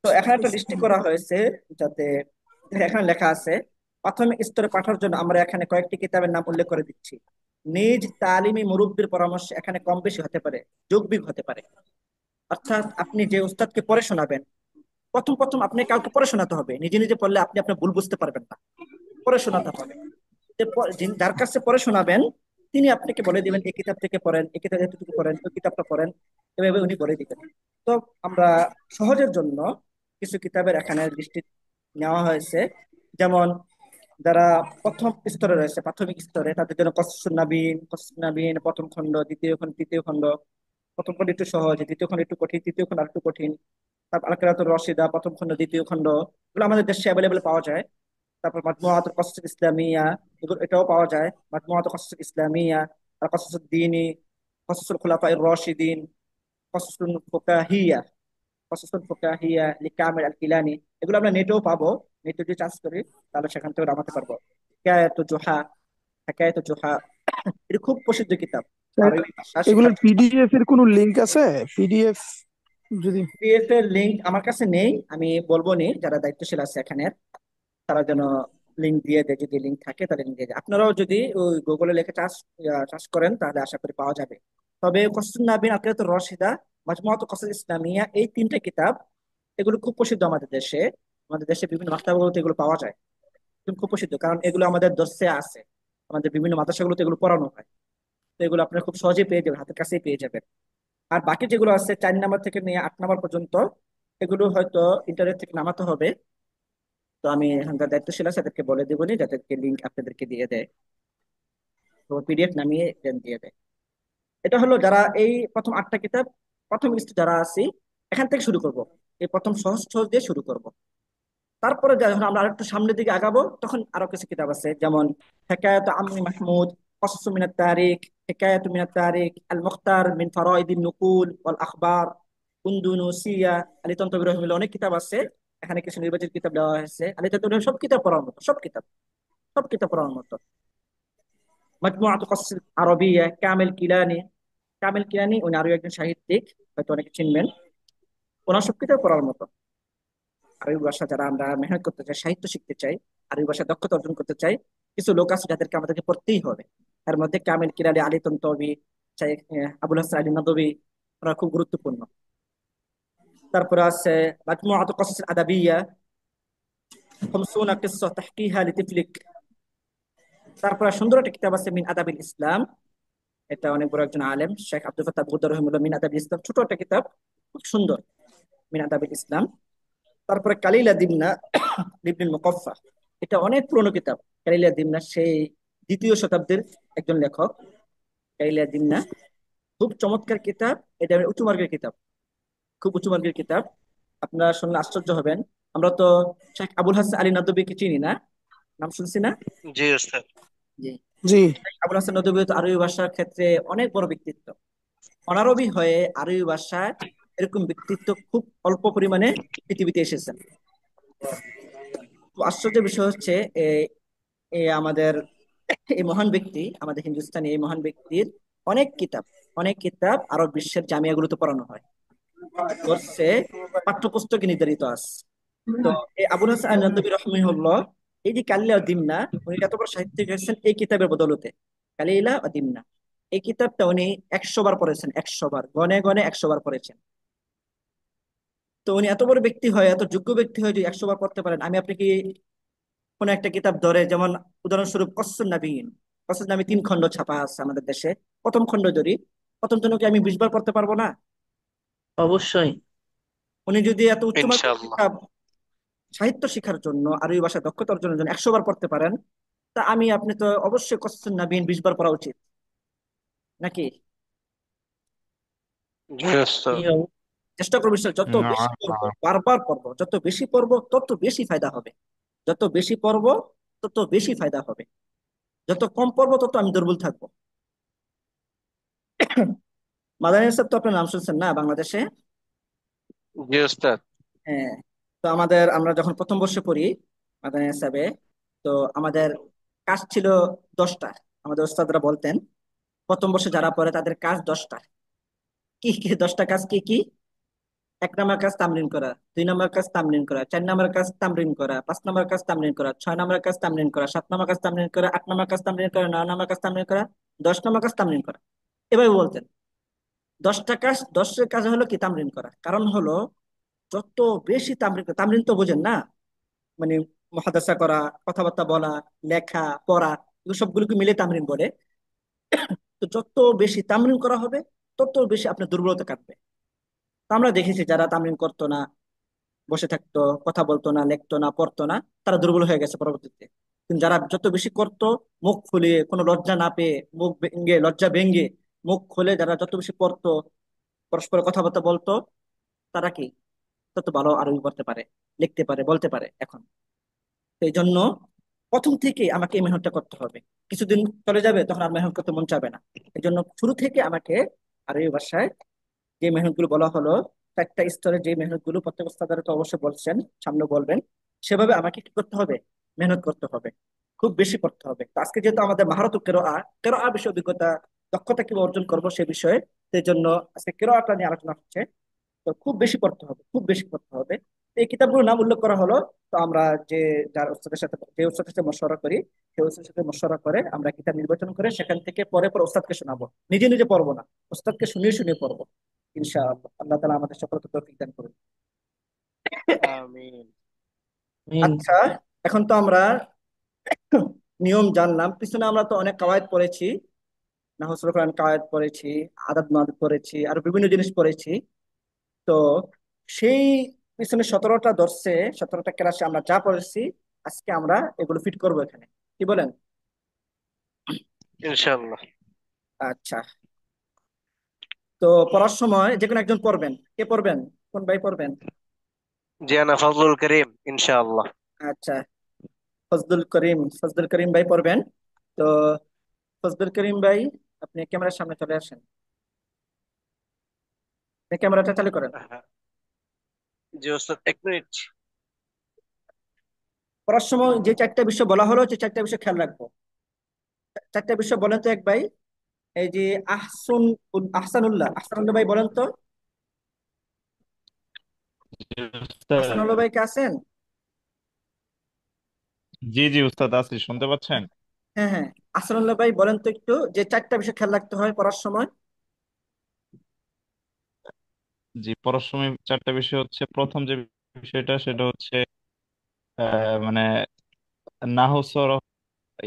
তো এখানে একটা লিস্টি করা হয়েছে, যাতে এখানে লেখা আছে প্রাথমিক স্তরে পাঠার জন্য আমরা এখানে কয়েকটি কিতাবের নাম উল্লেখ করে দিচ্ছি। নিজ তালিমি মুরব্বির পরামর্শ এখানে কম বেশি হতে পারে, যোগ বিয়োগ হতে পারে। অর্থাৎ আপনি যে উস্তাদকে পড়ে শোনাবেন, প্রথম প্রথম আপনি কাউকে পড়ে শোনাতে হবে, নিজে নিজে পড়লে আপনি আপনার ভুল বুঝতে পারবেন না, পড়ে শোনাতে হবে। যার কাছে পড়ে শোনাবেন তিনি আপনাকে বলে দিবেন এই কিতাব থেকে পড়েন, এই কিতাব এতটুকু পড়েন, ওই কিতাবটা পড়েন, এভাবে উনি বলে দিবেন। তো আমরা সহজের জন্য কিছু কিতাবের এখানে দৃষ্টি নেওয়া হয়েছে। যেমন যারা প্রথম স্তরে রয়েছে, প্রাথমিক স্তরে, তাদের জন্য কসসুন নাবিন প্রথম খণ্ড, দ্বিতীয় খণ্ড, তৃতীয় খণ্ড। প্রথম খণ্ড একটু সহজ, দ্বিতীয় খণ্ড একটু কঠিন, তৃতীয় খণ্ড আরেকটু কঠিন। তারপর আল কিরাতুর রশিদা প্রথম খণ্ড, দ্বিতীয় খণ্ড, এগুলো আমাদের দেশে অ্যাভেলেবেল পাওয়া যায়। তারপর মাজমুআতুল কসাসুল ইসলামিয়া, এটাও পাওয়া যায়। মাজমুআতুল কসাসুল ইসলামিয়া, আর কসাসুদ দ্বীনি, কসাসুল খুলাফায়ে রাশিদিন, কসাসুল ফুকাহিয়া, কসাসুল ফুকাহিয়া লিকামিল আল কিলানি। এগুলো আমরা নেটেও পাবো, নেটে যদি চার্জ করি তাহলে সেখান থেকে নামাতে পারবো। হিকায়াতুল জুহা, হিকায়াতুল জুহা, এটা খুব প্রসিদ্ধ কিতাব আরবি ভাষা শেখার এগুলোর জন্য। পিডিএফ এর কোনো লিংক আছে? পিডিএফ যদি পিডিএফ এর লিংক আমার কাছে নেই, আমি বলবো নি যারা দায়িত্বশীল আছে এখানে তারা যেন লিংক দিয়ে দেয়, যদি লিংক থাকে তাহলে লিংক দিয়ে দেয়। আপনারাও যদি ওই গুগলে লিখে চার্জ চার্জ করেন তাহলে আশা করি পাওয়া যাবে। তবে কসরতুন নাবিন, আকিদাতুর রশিদা, মাজমুআতুল কসাস ইসলামিয়া, এই তিনটে কিতাব এগুলো খুব প্রসিদ্ধ আমাদের দেশে। আমাদের দেশে বিভিন্ন মাদ্রাসাগুলোতে এগুলো পাওয়া যায়, কিন্তু খুব প্রসিদ্ধ, কারণ এগুলো আমাদের দর্শে আছে, আমাদের বিভিন্ন মাদ্রাসাগুলোতে এগুলো পড়ানো হয়। তো এগুলো আপনারা খুব সহজেই পেয়ে যাবেন, হাতের কাছেই পেয়ে যাবেন। আর বাকি যেগুলো আছে 4 নাম্বার থেকে নিয়ে 8 নাম্বার পর্যন্ত, এগুলো হয়তো ইন্টারনেট থেকে নামাতে হবে। তো আমি এখানকার দায়িত্বশীল আছে তাদেরকে বলে দেবনি, যাদেরকে লিঙ্ক আপনাদেরকে দিয়ে দেয়, তো পিডিএফ নামিয়ে দেন দিয়ে দেয়। এটা হলো যারা এই প্রথম 8টা কিতাব, প্রথম লিস্টে যারা আছি এখান থেকে শুরু করব। এই প্রথম সহজ সহজ দিয়ে শুরু করব। তারপরে যখন আমরা আরেকটু সামনের দিকে আগাবো তখন আরো কিছু কিতাব আছে, যেমন হেকায়াত আম্মি মাহমুদ, কসস মিনাত তারিখ, হেকায়াত মিনাত তারিখ, আল মুখতার মিন ফারাইদিন নুকুল ওয়াল আখবার, কুন্দুনুসিয়া। আলী তন্তবী রহমিল্লাহ অনেক কিতাব আছে, এখানে কিছু নির্বাচিত কিতাব দেওয়া হয়েছে। আলী তন্তবী সব কিতাব পড়ার মতো, সব কিতাব পড়ার মতো। মজমুআত কসস আরবিয়া, কামিল কিলানি উনি আরো একজন সাহিত্যিক, হয়তো অনেকে চিনবেন। ওনার সব কিতাব পড়ার মতো। আরবি ভাষা যারা আমরা মেহনত করতে চাই, সাহিত্য শিখতে চাই, আরবি ভাষা দক্ষতা অর্জন করতে চাই, কিছু লোক আছে যাদেরকে আমাদেরকে পড়তেই হবে। এর মধ্যে কামিল কিলানি, আলী তন্তবী, আবুল হাসান আলী নদভী, ওরা খুব গুরুত্বপূর্ণ। তারপরে আছে মাজমুআত কসস আদাবিয়া, 50 কিসসা তাহকিহা লিতিফলিক। তারপরে সুন্দর একটা কিতাব আছে মিন আদাবিল ইসলাম, এটা অনেক বড় একজন আলেম শেখ আব্দুল ফাত্তাহ বুদ্দার রহিমুল্লাহ, মিন আদাবিল ইসলাম, ছোট একটা কিতাব, খুব সুন্দর, মিন আদাবিল ইসলাম। তারপরে কালিলা দিমনা লিবনুল মুকফফা, এটা অনেক পুরনো কিতাব। কালিলা দিমনা সেই 2য় শতাব্দীর একজন লেখক। কালিলা দিমনা খুব চমৎকার কিতাব, এটা উঁচু মার্গের কিতাব, খুব উঁচু মার্গের কিতাব। আপনারা শুনলে আশ্চর্য হবেন। আমরা তো শেখ আবুল হাসান আলী নদভীকে চিনি না, নাম শুনছি না? জি ওস্তাদ। জি। জি। শেখ আবুল হাসান নদভী তো আরবি ভাষার ক্ষেত্রে অনেক বড় ব্যক্তিত্ব। অনারবি হয়ে আরবি ভাষায় এরকম ব্যক্তিত্ব খুব অল্প পরিমাণে পৃথিবীতে এসেছেন। তো আশ্চর্যের বিষয় হচ্ছে এই এই আমাদের এই মহান ব্যক্তি, আমাদের হিন্দুস্তানি এই মহান ব্যক্তির অনেক কিতাব, আরব বিশ্বের জামিয়াগুলোতে পড়ানো হয়, কোর্সে পাঠ্যপুস্তকে নির্ধারিত আছে। তো এই আবুল হাসান আল নদভী রহমিহুল্লাহ, এই যে কালিলা দিমনা, উনি এত বড় সাহিত্যিক হয়েছেন এই কিতাবের বদৌলতে। কালিলা ও দিমনা, এই কিতাবটা উনি 100 বার পড়েছেন, 100 বার, গনে গনে 100 বার পড়েছেন। তো উনি এত বড় ব্যক্তি হয়, এত যোগ্য ব্যক্তি হয় যে 100 বার পড়তে পারেন। আমি আপনাকে কোন একটা কিতাব ধরে, যেমন উদাহরণস্বরূপ কসসুন নাবিন 3 খণ্ড ছাপা আছে আমাদের দেশে। প্রথম খণ্ড ধরি, প্রথম জন্য কি আমি 20 বার পড়তে পারবো না? অবশ্যই। উনি যদি এত উচ্চমার্গের ইনশাআল্লাহ। কিতাব সাহিত্য শিখার জন্য, আরবি ভাষা দক্ষতা অর্জনের জন্য 100 বার পড়তে পারেন, তা আমি আপনি তো অবশ্যই কসসুন নাবিন 20 বার পড়া উচিত নাকি? জি ওস্তাদ। কি হবে? চেষ্টা করবো স্যার, যত বেশি পড়বো, বারবার পড়বো, যত বেশি পড়বো তত বেশি ফায়দা হবে। যত বেশি পড়বো তত বেশি ফায়দা হবে। যত কম পড়বো তত আমি দুর্বল থাকবো। মাদানী স্যার তো আপনার নাম শুনছেন না বাংলাদেশে? জি ওস্তাদ। হ্যাঁ। তো আমরা যখন প্রথম বর্ষে পড়ি মাদানী হিসাবে, তো আমাদের কাজ ছিল 10টা। আমাদের ওস্তাদরা বলতেন প্রথম বর্ষে যারা পড়ে তাদের কাজ 10টা। কি কি 10টা কাজ কি কি? 1 নম্বর কাজ তামরিন করা, 2 নম্বর কাজ তামরিন করা, 4 নম্বর কাজ তামরিন করা, 5 নম্বর কাজ তামরিন করা, 6 নম্বর কাজ তামরিন করা, 7 নম্বর কাজ তামরিন করা, 8 নম্বর কাজ তামরিন করা, 9 নম্বর কাজ তামরিন করা, 10 নম্বর কাজ তামরিন করা। এভাবে বলতেন। 10টা কাজ, 10এর কাজ হলো কি তামরিন করা। কারণ হলো যত বেশি তামরিন, তামরিন তো বোঝেন না, মানে মুহাদাসা করা, কথাবার্তা বলা, লেখা, পড়া, এগুলো সবগুলোকে মিলে তামরিন বলে। তো যত বেশি তামরিন করা হবে তত বেশি আপনার দুর্বলতা কাটবে। তো আমরা দেখেছি যারা তামরিন করতো না, বসে থাকতো, কথা বলতো না, লিখতো না, পড়তো না, তারা দুর্বল হয়ে গেছে পরবর্তীতে। কিন্তু যারা যত বেশি করতো, মুখ খুলে, কোনো লজ্জা না পেয়ে, মুখ ভেঙে, লজ্জা ভেঙে, মুখ খুলে যারা যত বেশি পড়তো, পরস্পর কথাবার্তা বলতো, তারা কি তত ভালো আরবি পড়তে পারে, লিখতে পারে, বলতে পারে এখন। তো এই জন্য প্রথম থেকে আমাকে এই মেহনতটা করতে হবে। কিছুদিন চলে যাবে তখন আর মেহনত করতে মন চাবে না। এই জন্য শুরু থেকে আমাকে আরবি ভাষায় যে মেহনত গুলো বলা হলো, 4টা স্তরে যে মেহনত গুলো প্রত্যেক ওস্তাদারা তো অবশ্যই বলছেন, সামনে বলবেন, সেভাবে আমাকে কি করতে হবে? মেহনত করতে হবে, খুব বেশি করতে হবে। তো আজকে যেহেতু আমাদের মাহারত কেরোআ বিষয়ে অভিজ্ঞতা, দক্ষতা কিভাবে অর্জন করবো সে বিষয়ে, সেই জন্য আজকে কেরোআটা নিয়ে আলোচনা হচ্ছে। তো খুব বেশি পড়তে হবে, খুব বেশি পড়তে হবে। তো এই কিতাবগুলোর নাম উল্লেখ করা হলো। তো আমরা যে যার ওস্তাদের সাথে মশওয়ারা করি, সেই ওস্তাদের সাথে মশওয়ারা করে আমরা কিতাব নির্বাচন করে সেখান থেকে পরে পরে ওস্তাদকে শোনাবো। নিজে নিজে পড়বো না, ওস্তাদকে শুনিয়ে শুনিয়ে পড়বো। ইনশাআল্লাহ আল্লাহ তাআলা আমাদের সকলকে তৌফিক দান করুন। আমিন। আমিন। আচ্ছা, এখন তো আমরা নিয়ম জানলাম, পিছনে আমরা তো অনেক কাওয়ায়েদ পড়েছি, নাহwu সরফ কাওয়ায়েদ পড়েছি, আদাদ মাদ পড়েছি, আর বিভিন্ন জিনিস পড়েছি। তো সেই পিছনে 17টা দর্শে, 17টা ক্লাসে আমরা যা পড়েছি, আজকে আমরা এগুলো ফিট করবো এখানে। কি বলেন? ইনশাআল্লাহ। আচ্ছা। তো পড়ার সময় যে কোনো একজন পড়বেন। কে পড়বেন? কোন ভাই পড়বেন? জি আনা ফজলুল করিম ইনশাআল্লাহ। আচ্ছা, ফজলুল করিম ভাই পড়বেন। তো ফজলুল করিম ভাই, আপনি ক্যামেরার সামনে চলে আসেন, আপনি ক্যামেরাটা চালু করেন। হ্যাঁ। জি ওস্তাদ, এক মিনিট। পড়ার সময় যে 4টা বিষয় বলা হলো, যে 4টা বিষয় খেয়াল রাখবো। 4টা বিষয় বলেন তো এক ভাই। এই যে আহসানুল্লাহ ভাই বলেন তো। জি উস্তাদ। আহসানুল্লাহ ভাই কে আছেন? জি জি উস্তাদ, আছি, শুনতে পাচ্ছেন? হ্যাঁ হ্যাঁ, আহসানুল্লাহ ভাই বলেন তো একটু, যে 4টা বিষয় খেয়াল রাখতে হয় পড়ার সময়। জি, পড়ার সময় 4টা বিষয় হচ্ছে, প্রথম যে বিষয়টা সেটা হচ্ছে মানে নাহু সরফ,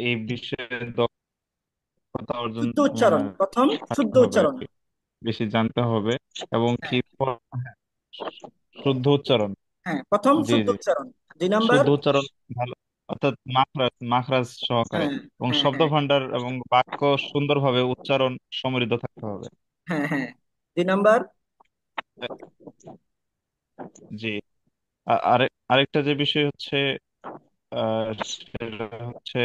এই বিষয়ে দক্ষতা অর্জন শুদ্ধ উচ্চারণ, প্রথম শুদ্ধ থাকতে হবে আর উচ্চারণ। কি, বেশি জানতে হবে। এবং কি হ্যাঁ শুদ্ধ উচ্চারণ। হ্যাঁ, প্রথম জি শুদ্ধ জি, উচ্চারণ। 2 নাম্বার। শুদ্ধ উচ্চারণ ভালো, অর্থাৎ মাখরাজ মাখরাজ সহকারে, হ্যাঁ এবং হ্যাঁ শব্দ হ্যাঁ ভান্ডার এবং বাক্য সুন্দরভাবে উচ্চারণ সমৃদ্ধ থাকতে হবে। হ্যাঁ হ্যাঁ, 2 নাম্বার। জি। আরেকটা যে বিষয় হচ্ছে সেটা হচ্ছে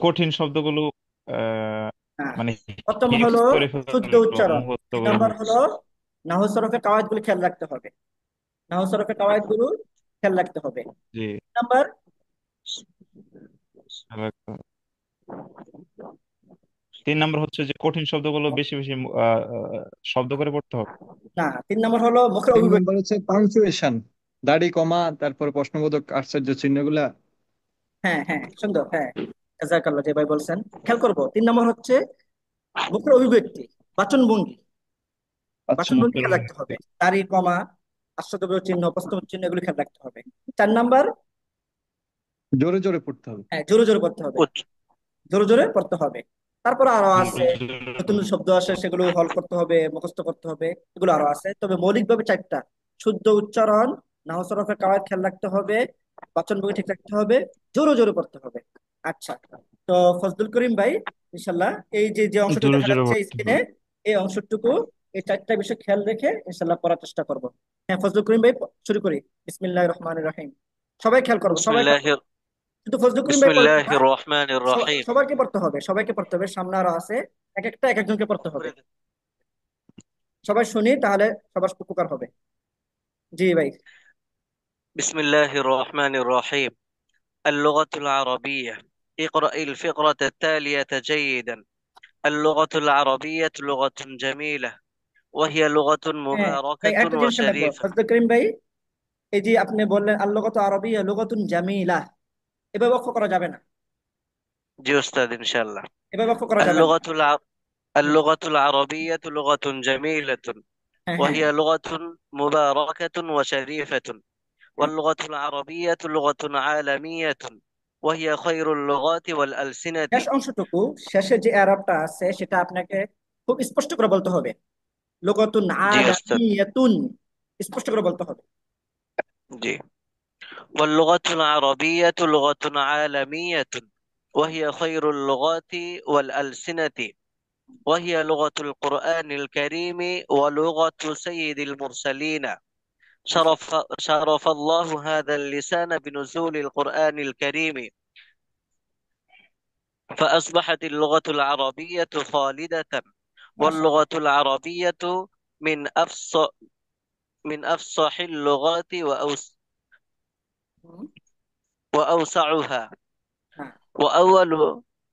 কঠিন শব্দগুলো আহ হ্যাঁ, মানে প্রথম হিফজ হলো করে শুদ্ধ ফেলবো, উচ্চারণ। মুখস্থ দুই করে নাম্বার ফেলবো। হলো নাহু সরফের কাওয়াইদ গুলো খেয়াল রাখতে হবে। নাহু সরফের কাওয়াইদ গুলো খেয়াল রাখতে হবে। জি, 3 নাম্বার। খেয়াল রাখতে হবে। 3 নম্বর হচ্ছে যে কঠিন শব্দগুলো বেশি বেশি শব্দ করে পড়তে হবে। না, 3 নাম্বার হলো মুখের 3 নম্বর অভিব্যক্তি। হচ্ছে পাংচুয়েশন, দাড়ি কমা, তারপর প্রশ্নবোধক আশ্চর্য চিহ্নগুলা। হ্যাঁ হ্যাঁ, সুন্দর, হ্যাঁ। জাযাকাল্লাহ, যে ভাই বলছেন খেয়াল করবো। 3 নাম্বার হচ্ছে মুখের অভিব্যক্তি, বাচন ভঙ্গি। আচ্ছা, বাচন ভঙ্গি খেয়াল রাখতে হবে। দাড়ি কমা, আশ্চর্যবোধক চিহ্ন, প্রশ্নবোধক চিহ্ন, এগুলো খেয়াল রাখতে হবে। 4 নাম্বার, জোরে জোরে পড়তে হবে। হ্যাঁ, জোরে জোরে পড়তে হবে, উচ্চ- জোরে জোরে পড়তে হবে। তারপর আরো আছে, নতুন জি শব্দ আসে, সেগুলো হল করতে হবে, মুখস্থ করতে হবে, এগুলো আরো আছে। তবে মৌলিকভাবে 4টা: শুদ্ধ উচ্চারণ, নাহু সরফের কাওয়াইদ খেয়াল রাখতে হবে, বাচন ভঙ্গি ঠিক রাখতে হবে, জোরে জোরে পড়তে হবে। আচ্ছা। তো ফজলুল করিম ভাই, ইনশাল্লাহ এই যে যে অংশটুকু জোরে দেখা জোরে যাচ্ছে পড়তে স্ক্রিনে, হবে। এই অংশটুকু এই চারটা বিষয় খেয়াল রেখে ইনশাল্লাহ পড়ার চেষ্টা করব। হ্যাঁ, ফজলুল করিম ভাই, শুরু করি। বিসমিল্লাহির রহমানির রহিম। সবাই খেয়াল করবো, بسم সবাই الله পড়বো। শুধু ফজলুল করিম بسم ভাই পড়বেন الله না, الرحمن الرحيم. সবাইকে পড়তে হবে, সবাইকে পড়তে হবে, সামনে আরো আছে, এক একটা এক একজনকে পড়তে হবে। সবাই শুনি, তাহলে সবার উপকার হবে। জি ভাই। بسم الله الرحمن الرحيم. اللغة العربية. اقرأ الفقرة التالية جيدا. اللغة العربية لغة جميلة، وهي لغة হ্যাঁ ভাই, مباركة একটা জিনিস খেয়াল রাখবো وشريفة. ফজলুল করিম ভাই, এই যে আপনি বললেন আল্লাগত আরবি লুগাতুন জামিলা, এভাবে অক্ষ করা যাবে না, جي أستاذ إن شاء الله. এভাবে অক্ষ করা যাবে না। اللغة الع... হুম, اللغة العربية لغة جميلة، হ্যাঁ হ্যাঁ وهي لغة مباركة وشريفة. হ্যাঁ। واللغة العربية لغة عالمية، وهي خير اللغات والألسنة. শেষ অংশটুকু, শেষে যে আরবটা আছে সেটা আপনাকে খুব স্পষ্ট করে বলতে হবে। লুগাতুন جي أستاذ. আলামিয়াতুন, স্পষ্ট করে বলতে হবে। جي. واللغة العربية لغة عالمية، وهي خير اللغات والألسنة، وهي لغة القرآن الكريم ولغة سيد المرسلين. شرف الله هذا اللسان بنزول القرآن الكريم، فأصبحت اللغة العربية خالدة. মাশাআল্লাহ। واللغة العربية من أفصح اللغات হুম, وأوسعها. হ্যাঁ। وأول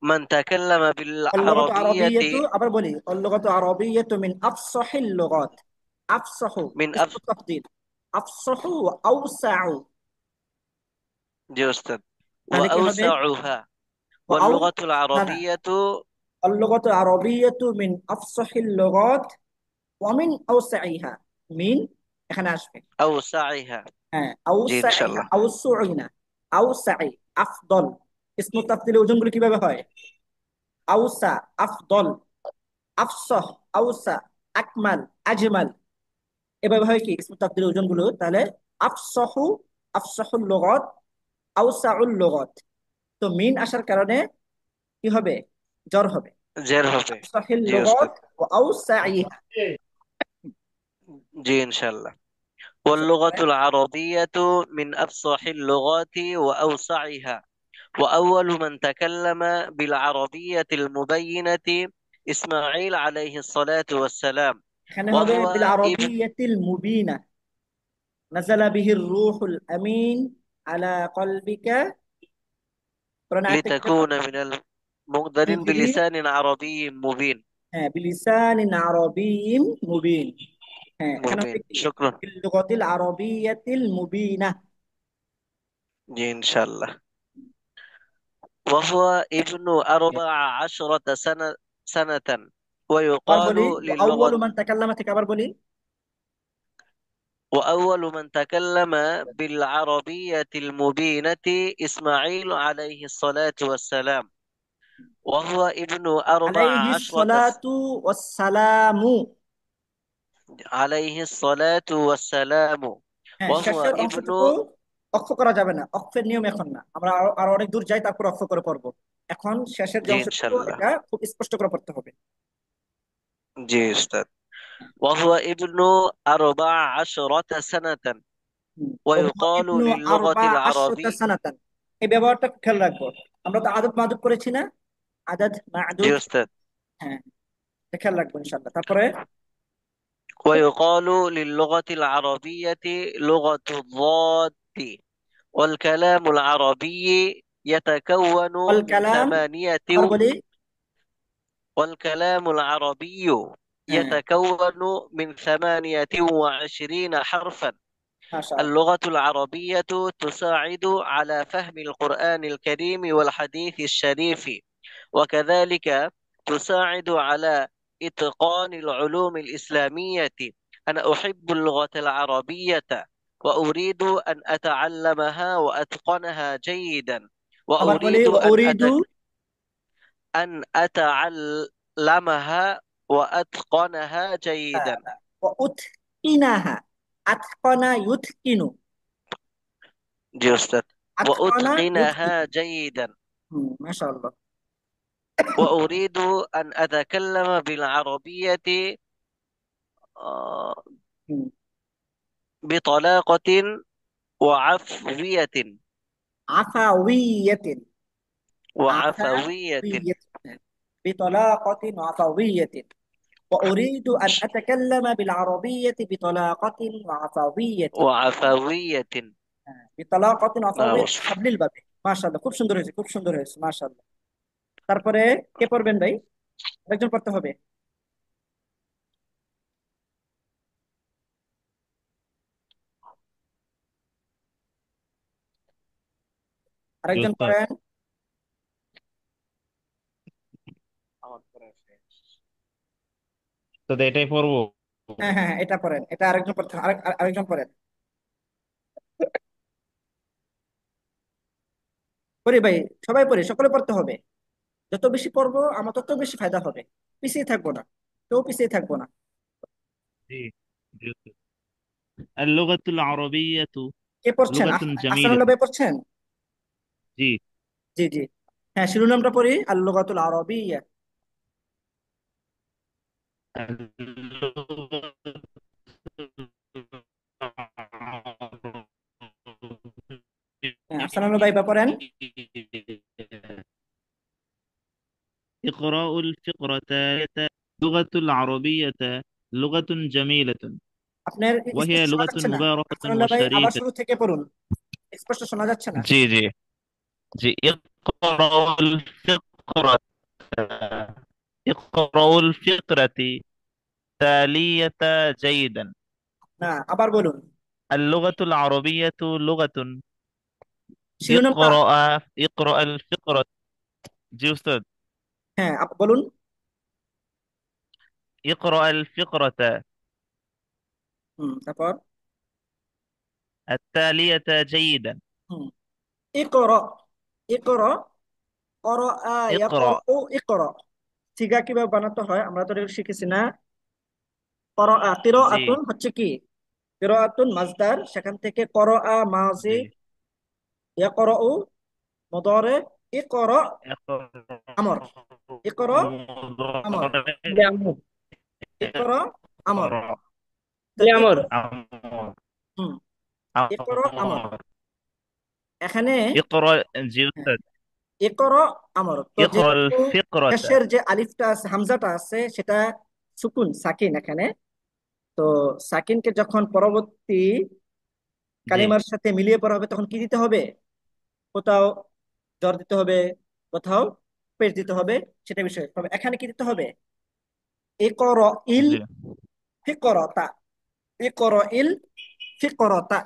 من تكلم اللغة بالعربية العربية আবার বলি, اللغة العربية من أفصح اللغات، أفصح من اسم تفضيل، أفصح وأوسع، جي أستاذ. তাহলে কি হবে؟ وأوسعها. أو واللغة না না العربية اللغة العربية من أفصح اللغات ومن أوسعها، من এখানে আসবে। أوسعها. হ্যাঁ جي إن شاء أوسعها، الله. أوسعي না, أوسعي أفضل। اسم তাফদীলের ওজনগুলো কিভাবে হয়? আউসা, আফদল, আফসহ, আউসা, আকমাল, আজমাল, এভাবে হয় কি ইসমু তাফদীলের ওজনগুলো। তাহলে আফসহু, আফসাহুল লুগাত, আউসাউল লুগাত। তো মিন আসার কারণে কি হবে? জ্বর হবে। زير হবে. আফসাহিল جي أستاذ. লুগাত ওয়া আউসাইহা। جي إن شاء الله. আচ্ছা واللغة তারপরে العربية من أفصح اللغات وأوسعها. وأول من تكلم بالعربية المبينة إسماعيل عليه الصلاة والسلام، এখানে হবে وهو বিল ابن আরাবিয়াতিল মুবিনা, নাযালা বিহির রূহুল আমিন আলা কলবিকা, কোরআন আয়াতটা কি যেন? لتكون من المنذرين মুনজিরি, بلسان عربي مبين. হ্যাঁ বিলিসানিন আরাবিয়্যিম মুবিন। হ্যাঁ এখানে হবে مبين. কি شكرا. বিল লুগাতিল আরাবিয়াতিল মুবিনা। جي إن شاء الله. وهو ابن 14 سنة. আবার ويقال বলি আউয়ালু للغة. মান তাকাল্লামা থেকে আবার বলি। وأول من تكلم بالعربية المبينة إسماعيل عليه الصلاة والسلام، وهو ابن আলাইহি 14 সালাতু ওয়াসসালামু। عليه الصلاة والسلام. হ্যাঁ, وهو শেষের ابن অংশটুকু অক্ষ করা যাবে না, অক্ষের নিয়ম এখন না, আমরা আরো আরো অনেক দূর যাই তারপর অক্ষ করে পড়বো। এখন শেষের যে جي إن شاء অংশটুকু الله. এটা খুব স্পষ্ট করে পড়তে হবে। جي أستاذ. وهو ابن 14 سنة. ওহুয়া ويقال ইবনু للغة আরবা আশরাতা العربي. সানাতান, এই ব্যবহারটা খেয়াল রাখবো। আমরা তো আদদ মাদুদ করেছি না, আদাদ মাদুদ। جي أستاذ. হ্যাঁ, এটা খেয়াল রাখবো ইনশাআল্লাহ। তারপরে ويقال للغة العربية لغة الضاد. والكلام العربي يتكون অল من কালাম, ثمانية. আবার বলি। والكلام العربي হ্যাঁ يتكون من 28 حرفا. মাশাআল্লাহ। اللغة العربية تساعد على فهم القرآن الكريم والحديث الشريف، وكذلك تساعد على إتقان العلوم الإسلامية. أنا أحب اللغة العربية، وأريد أن أتعلمها وأتقنها جيدا. আবার বলি وأريد ওয়া উরিদু। أن أتعلمها وأتقنها হ্যাঁ, جيدا. ওয়া উতকিনাহা, আতকানা ইউতকিনু, جي أستاذ. আতকানা وأتقنها ইউতকিনু। جيدا. মাশাআল্লাহ। وأريد أن أتكلم بالعربية آه، হুম, بطلاقة وعفوية. আফাউইয়াতিন। وعفوية. আফাউইয়াতিন, হ্যাঁ। বিতলাকাতিন আফাউইয়াতিন। وأريد أن أتكلم بالعربية بطلاقة وعفوية। وعفوية. হ্যাঁ, বিতলাকাতিন نعم আফাউইয়াতিন وصف. সাবলীল ভাবে। মাশাআল্লাহ, খুব সুন্দর হয়েছে, খুব সুন্দর হয়েছে, মাশাআল্লাহ। তারপরে কে পড়বেন ভাই? একজন পড়তে হবে। জি আরেকজন উস্তাদ। পড়েন। তো এটাই পড়বো। হ্যাঁ হ্যাঁ হ্যাঁ, এটা পড়েন, এটা আরেকজন পড়তে, আরেকজন পড়েন। পড়ি ভাই, সবাই পড়ি, সকলে পড়তে হবে। যত বেশি পড়বো আমার তত বেশি ফায়দা হবে। পিছিয়ে থাকবো না, কেউ পিছিয়ে থাকবো না। জি জি উস্তাদ। اللغة العربية কে পড়ছেন? لغة جميلة। আহসানুল্লাহ ভাই পড়ছেন? জি। জি জি। হ্যাঁ, শিরোনামটা পড়ি, আল লুগাতুল আরাবিয়্যা। اللغة হ্যাঁ, আহসানুল্লাহ ভাই বা পড়েন। العربية. اقرأوا الفقرة. اللغة العربية لغة جميلة আপনার وهي স্পষ্ট শোনা لغة যাচ্ছে না। مباركة আহসানুল্লাহ ভাই আবার وشريفة. শুরু থেকে পড়ুন, স্পষ্ট শোনা যাচ্ছে না। جي جي جي اقرأوا الفقرة. اقرأوا الفقرة تالية جيدا. না, আবার বলুন اللغة العربية لغة. শিরোনামটা। اقرأ الفقرة. جي أستاذ. হ্যাঁ, বলুন। اقرأ الفقرة তারপর التالية جيدا. হুম ইকরা। ইকরা, করা, اقرأ. ইয়াকরাউ, ইকরা। সিগা কিভাবে বানাতে হয় আমরা তো এগুলো শিখেছি না। করা, جي কিরাআতুন হচ্ছে কি? কিরাআতুন মাজদার, সেখান থেকে করা মাজি, جي ইয়াকরাউ মুদারি, ইকরা اقرأ আমর। ইকরা আমর, ইলে আমর। ইকরা আমর। اقرأ তো ইলে আমর। ইকরা, أمر. হুম ইকরা আমর। أمر. এখানে اقرأ. جي أستاذ. ইকরা আমর, তো اقرأ যেহেতু الفقرة. শেষের যে আলিফটা আছে, হামজাটা আছে, সেটা সুকুন সাকিন এখানে। তো সাকিনকে যখন পরবর্তী جي কালিমার সাথে মিলিয়ে পড়া হবে তখন কি দিতে হবে? কোথাও জ্বর দিতে হবে, কোথাও পেশ দিতে হবে, সেটা বিষয়। তবে এখানে কি দিতে হবে? ইকরা ইল جي ফিকরতা। ইকরা ইল ফিকরতা।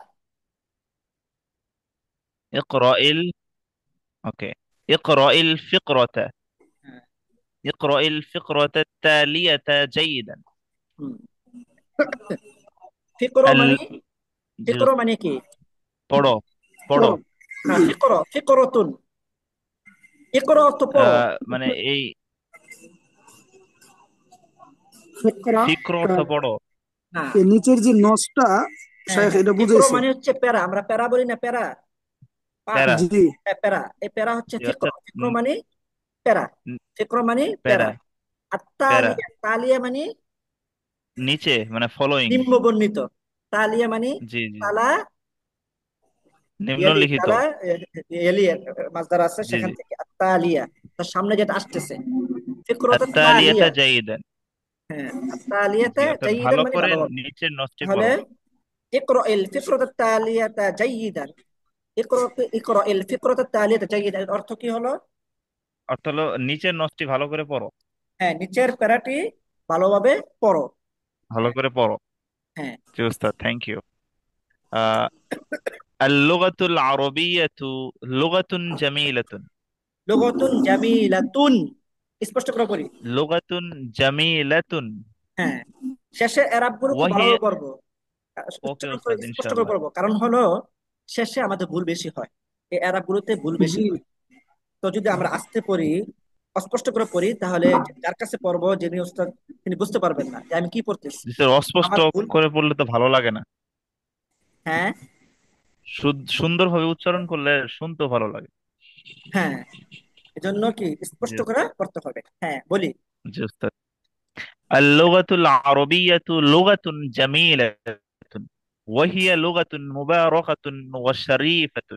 اقرأ أوكي. اقرأ الفقرة. اقرأ الفقرة التالية جيدا. ফিকর মানে, جي ফিকর মানে কি? পড়ো পড়ো। পড়ো। না, ফিকর, ফিকরতুন। ইকরা অর্থ পড়ো। মানে এই ফিকরা, ফিক্র অর্থ পড়ো। না, এর নিচের যে নসটা হ্যাঁ শায়খ হ্যাঁ, এটা ফিকর বুঝাইছে। মানে হচ্ছে প্যারা, আমরা প্যারা বলি না, প্যারা, পাঠ। প্যারা। জি। হ্যাঁ, প্যারা, এই প্যারা হচ্ছে জি, ফিকর। অর্থাৎ ফিকর মানে প্যারা, ফিকর মানে প্যারা। প্যারা। আর প্যারা তালিয়া, তালিয়া মানে নিচে মানে ফলোইং। নিম্ন বর্ণিত। তালিয়া মানে জি জি তালা, ইয়ালি, নিম্নলিখিত। তালা, ইয়ালি মাসদার আছে জি সেখান জি থেকে তালিয়া, তার সামনে যেটা আসতেছে ফিকরত তালিয়া। আত্তালিয়াতা জাইদান। হ্যাঁ, জি, তালিয়াতে অর্থাৎ জাইদান ভালো মানে করে ভালোভাবে। নিচের নষ্টি তাহলে পড়ো। ইকরা ইল ফিকরত তালিয়াতা জাইদান। ইকরা, ইকরা ইল ফিকরত তালিয়াতা জাইদান, এর অর্থ কি হলো? অর্থ হলো নিচের নষ্টি ভালো করে পড়ো। হ্যাঁ, নিচের প্যারাটি ভালোভাবে পড়ো। ভালো হ্যাঁ করে পড়ো। হ্যাঁ। জি উস্তাদ, থ্যাংক ইউ। اللغة العربية لغة جميلة. লুগাতুন জামিলাতুন, স্পষ্ট করে পড়ি। لغة جميلة হ্যাঁ, শেষের এরাব গুলো খুব وهي. ভালোভাবে পড়বো, ওকে উচ্চারণ করে উস্তাদ, স্পষ্ট করে ইনশাআল্লাহ। পড়বো। কারণ হলো শেষে আমাদের ভুল বেশি হয়, এই এরাব গুলোতে ভুল বেশি জি। হয়। তো যদি আমরা আস্তে পড়ি, অস্পষ্ট করে পড়ি, তাহলে যার কাছে পড়বো, যিনি উস্তাদ, তিনি বুঝতে পারবেন না যে আমি কি পড়তেছি, জি স্যার, অস্পষ্ট আমার ভুল। করে পড়লে তো ভালো লাগে না। হ্যাঁ সুন্দরভাবে উচ্চারণ করলে শুনতেও ভালো লাগে। হ্যাঁ, এজন্য কি জি স্পষ্ট করে পড়তে হবে। হ্যাঁ, বলি। জি উস্তাদ। اللغة العربية لغة جميلة وهي لغة مباركة وشريفة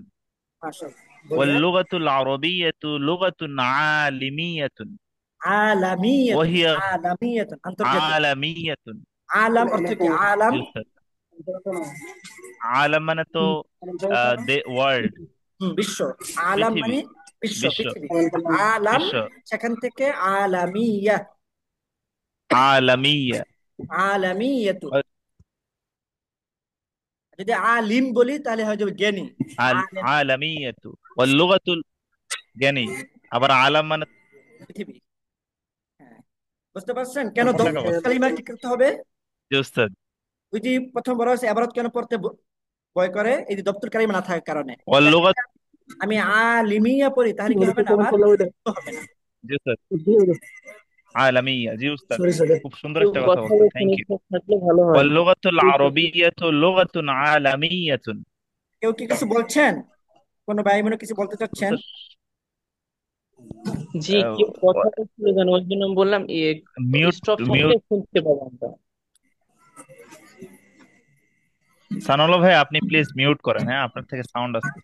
মাশাআল্লাহ, বললেন واللغة العربية لغة عالمية আলামিয়াতুন, وهي আলামিয়াতুন আন্তর্জাতিক। عالمية আলাম অর্থ কি? আলাম জি স্যার আলাম মানে তো ওয়ার্ল্ড বিশ্ব, আলাম পৃথিবী মানে বিশ্ব, বিশ্ব পৃথিবী। আলাম বিশ্ব সেখান থেকে আলামিয়া, আলামিয়া আলামিয়াতুন। যদি আলিম বলি তাহলে হয়ে যাবে জ্ঞানী। আলেম আলামিয়াতু واللغة জ্ঞানী আবার আলাম মানে পৃথিবী। হ্যাঁ, বুঝতে পারছেন কেন আপনার দপ্তর অবস্থা কালিমা কি করতে হবে? জি উস্তাদ ওই যে প্রথম বলা হয়েছে এবারত কেন পড়তে ভয় করে, এই যে দপ্তর কালিমা না থাকার কারণে। واللغة আমি আলিমিয়া পড়ি তাহলে কি হবে না, আমার হবে না। জি স্যার আলামিয়া জি উস্তাদ খুব সুন্দর একটু একটা কথা কথা বলছেন থ্যাংক ইউ শুনে থাকলে ভালো হয়। واللغة العربية لغة عالمية কেউ কি কিছু বলছেন? কোনো ভাই মনে কিছু বলতে চাচ্ছেন? জি, কেউ কথা বলছিল যেন, ওই জন্য আমি বললাম মিউট স্টপ থাকলে মিউট শুনতে পাবো আমরা। সানাউল্লাহ ভাই আপনি প্লিজ মিউট করেন হ্যাঁ আপনার থেকে সাউন্ড আসছে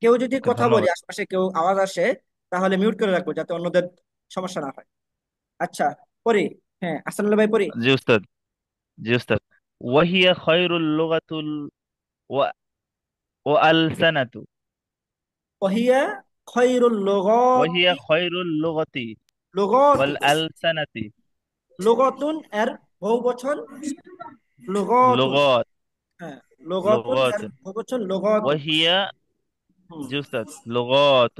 কেউ যদি ওকে কথা বলি, ধন্যবাদ আশপাশে কেউ আওয়াজ আসে, তাহলে মিউট করে রাখবো যাতে অন্যদের সমস্যা না হয়। আচ্ছা, পড়ি। হ্যাঁ, আহসানুল্লাহ ভাই পড়ি। জি উস্তাদ জি উস্তাদ وهي خير اللغة و- والسنة ওহিয়া খৈরুল وهي লুগাতি, خير اللغة লুগাতি والألسنة লুগাতুন এর বহু বচন লুগাতুন। لغات হ্যাঁ, লুগাতুন এর لغات বহু বচন লুগাতুন। وهي হুম, জি উস্তাদ لغات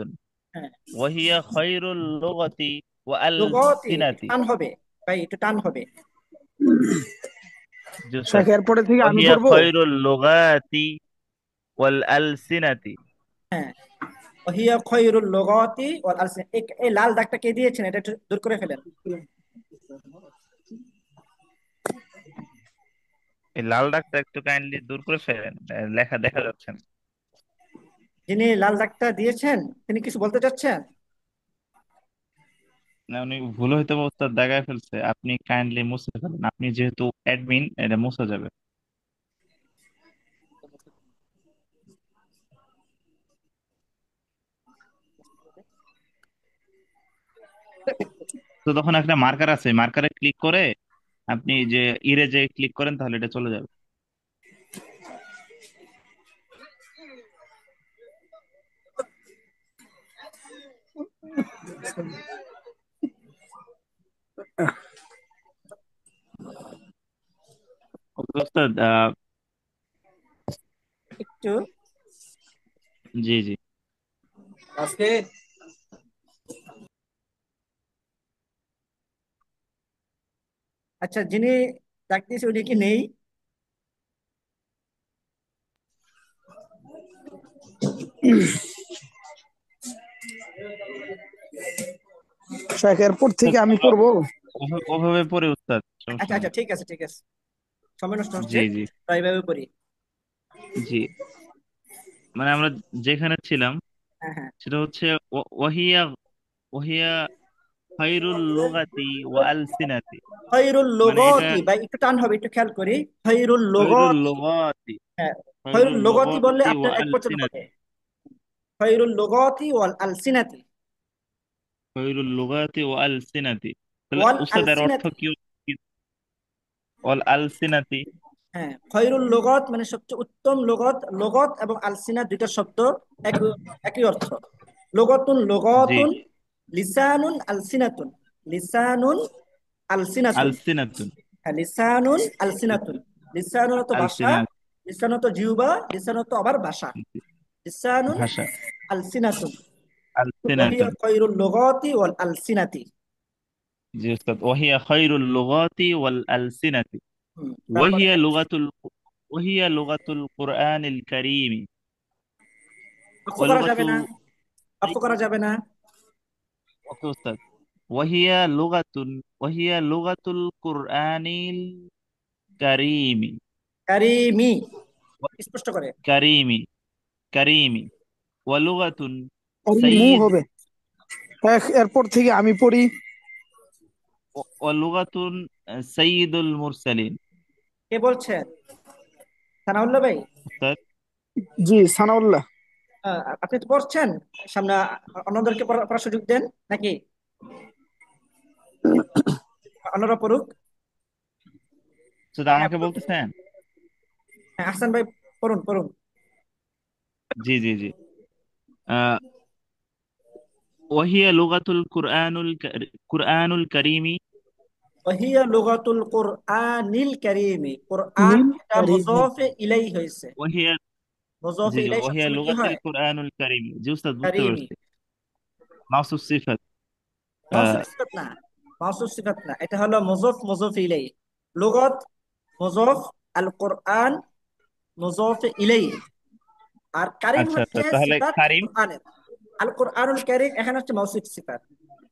হ্যাঁ, وهي خير اللغة লুগাতি والألسنة টান হবে ভাই, একটু টান হবে। জি উস্তাদ শেখ এরপরে থেকে আমি وهي পড়বো। خير اللغات والألسنة হ্যাঁ, ওহিয়া খৈরুল লুগাতি ওয়াল আলসিন। এই লাল দাগটা কে দিয়েছেন? এটা একটু দূর করে ফেলেন। এই লাল দাগটা একটু কাইন্ডলি দূর করে ফেলেন লেখা দেখা যাচ্ছে না যিনি লাল দাগটা দিয়েছেন তিনি কিছু বলতে চাচ্ছেন? না, উনি ভুল হয়তো বা ওস্তাদ দাগায় ফেলছে আপনি কাইন্ডলি মুছে ফেলেন আপনি যেহেতু অ্যাডমিন এটা মুছা যাবে তো তখন একটা মার্কার আছে মার্কারে ক্লিক করে আপনি যে ইরেজে ক্লিক করেন তাহলে এটা চলে যাবে ওকে ওস্তাদ একটু জি জি আজকে। আচ্ছা, যিনি দাগ দিয়েছে উনি কি নেই? শেখ এরপর থেকে আমি পড়বো। ওভাবে পড়ে উস্তাদ আচ্ছা সমস্যা আচ্ছা, নেই ঠিক আছে ঠিক আছে, সময় নষ্ট হচ্ছে, জি জি তাই এইভাবে করি। জি মানে আমরা যেখানে ছিলাম হ্যাঁ হ্যাঁ, সেটা হচ্ছে ওয়াহিয়া ওয়াহিয়া খায়রুল লুগাতি ওয়া আলসিনাতি খৈরুল মানে এটা লুগাতি ভাই, একটু টান হবে, একটু খেয়াল করি। খৈরুল খায়রুল লুগাতি। লুগাতি হ্যাঁ, খৈরুল খায়রুল লুগাতি বললে লুগাতি ওয়া আপনার এক বচন আলসিনাতি হবে। খৈরুল লুগাতি ওয়াল আলসিনাতি। খায়রুল লুগাতি ওয়া আলসিনাতি তাহলে ওয়াল উস্তাদ এর অর্থ আলসিনাতি। কি ওয়াল আলসিনাতি হ্যাঁ, খৈরুল লুগাত মানে সবচেয়ে উত্তম লুগাত। লুগাত এবং আলসিনা দুইটা শব্দ একই, একই অর্থ। লুগাতুন জি লুগাতুন, লিসানুন আলসিনাতুন, লিসানুন আলসিনাতুন। আলসিনাতুন হ্যাঁ, লিসানুন আলসিনাতুন। লিসানুন তো ভাষা, আলসিনাত লিসানুন তো জিহ্বা, লিসানুন তো আবার ভাষা। লিসানুন ভাষা আলসিনাতুন। ওহিয়া আলসিনাতুন খৈরুল লুগাতি ওয়াল আলসিনাতি। জি উস্তাদ ওয়াহিয়া খায়রুল লুগাতি ওয়াল আলসিনাতি তারপরে ওয়াহিয়া লুগাতুল ওয়াহিয়া লুগাতুল কুরআনিল কারীম লক্ষ ওয়া করা যাবে লুগাতু না, লক্ষ্য করা যাবে না। ওকে উস্তাদ ওয়াহিয়া লুগাতুন ওয়াহিয়া লুগাতুল কুরআনিল কারীম কারিমি, স্পষ্ট করে। কারীমি কারীমি ওয়া লুগাতুন আর মু সাইয়্যিদ হবে। শেখ এরপর থেকে আমি পড়ি। ওয়ালুগাতুন সাইয়্যিদুল মুরসালিন। কে বলছেন? সানাউল্লাহ ভাই? উস্তাদ। জি, সানাউল্লাহ। আপনি তো পড়ছেন, সামনে অন্যদেরকে পড়ার সুযোগ দেন নাকি? অন্যরা পড়ুক। উস্তাদ হ্যাঁ আমাকে পড়ুন। বলতেছেন? হ্যাঁ, হাসান ভাই পড়ুন পড়ুন। জি জি জি। আহ ওয়াহিয়া লুগাতুল কুরআনুল কারীমি। ওয়াহিয়া লুগাতুল কুরআনিল কারীমি। কুরআন নীল এটা কারিমি। মুযাফে ইলাইহি হয়েছে। ওয়াহিয়া জি মুযাফে জি ইলাইহি ওয়াহিয়া সবসময় কি লুগাতিল হয়? কুরআনুল কারীমি। জি উস্তাদ, বুঝতে কারীমি। পারছি। মাউসুফ সিফাত। আহ মাউসুফ সিফাত না, মাউসুফ সিফাত না, এটা হলো মুযাফ মুযাফ ইলাইহি। লুগাত মুযাফ, আল কোরআন মুযাফ ইলাইহি। আর কারীম আচ্ছা আচ্ছা, হচ্ছে তাহলে সিফাত কারিম। কোরআনের। আল কোরআনুল কারীম এখানে হচ্ছে মাউসুফ সিফাত,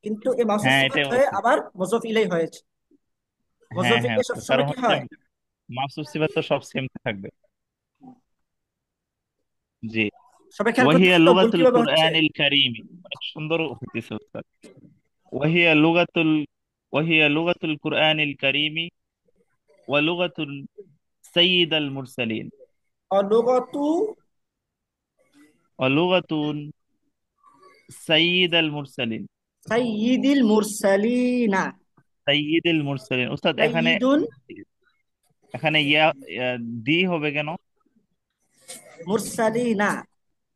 কিন্তু এই মাউসুফ হ্যাঁ, সিফাত এটাই হয়ে বলছি। আবার মুযাফ ইলাইহি হয়েছে। হ্যাঁ মুযাফ হ্যাঁ ইলাইহি উস্তাদ, কারণ সবসময় কি হচ্ছে হয়? মাউসুফ সিফাত তো সব সেম থাকবে। জি। সবাই খেয়াল ওয়াহিয়া করতেছে তো ভুল লুগাতুল কিভাবে হচ্ছে? কুরআনিল কারীমি, অনেক সুন্দর হইতেছে উস্তাদ। ওয়াহিয়া লুগাতুল ওয়াহিয়া লুগাতুল কুরআনিল কারীমি ওয়া লুগাতুল সাইয়্যিদাল মুরসালিন। অলুগতু ওয়া লুগাতুন সাইয়্যিদাল মুরসালিন। সাইয়্যিদিল মুরসালিনা। সাইয়্যিদুল মুরসালিন। উস্তাদ এখানে সাইয়্যিদুল এখানে ইয়া দি হবে কেন? মুরসালিনা।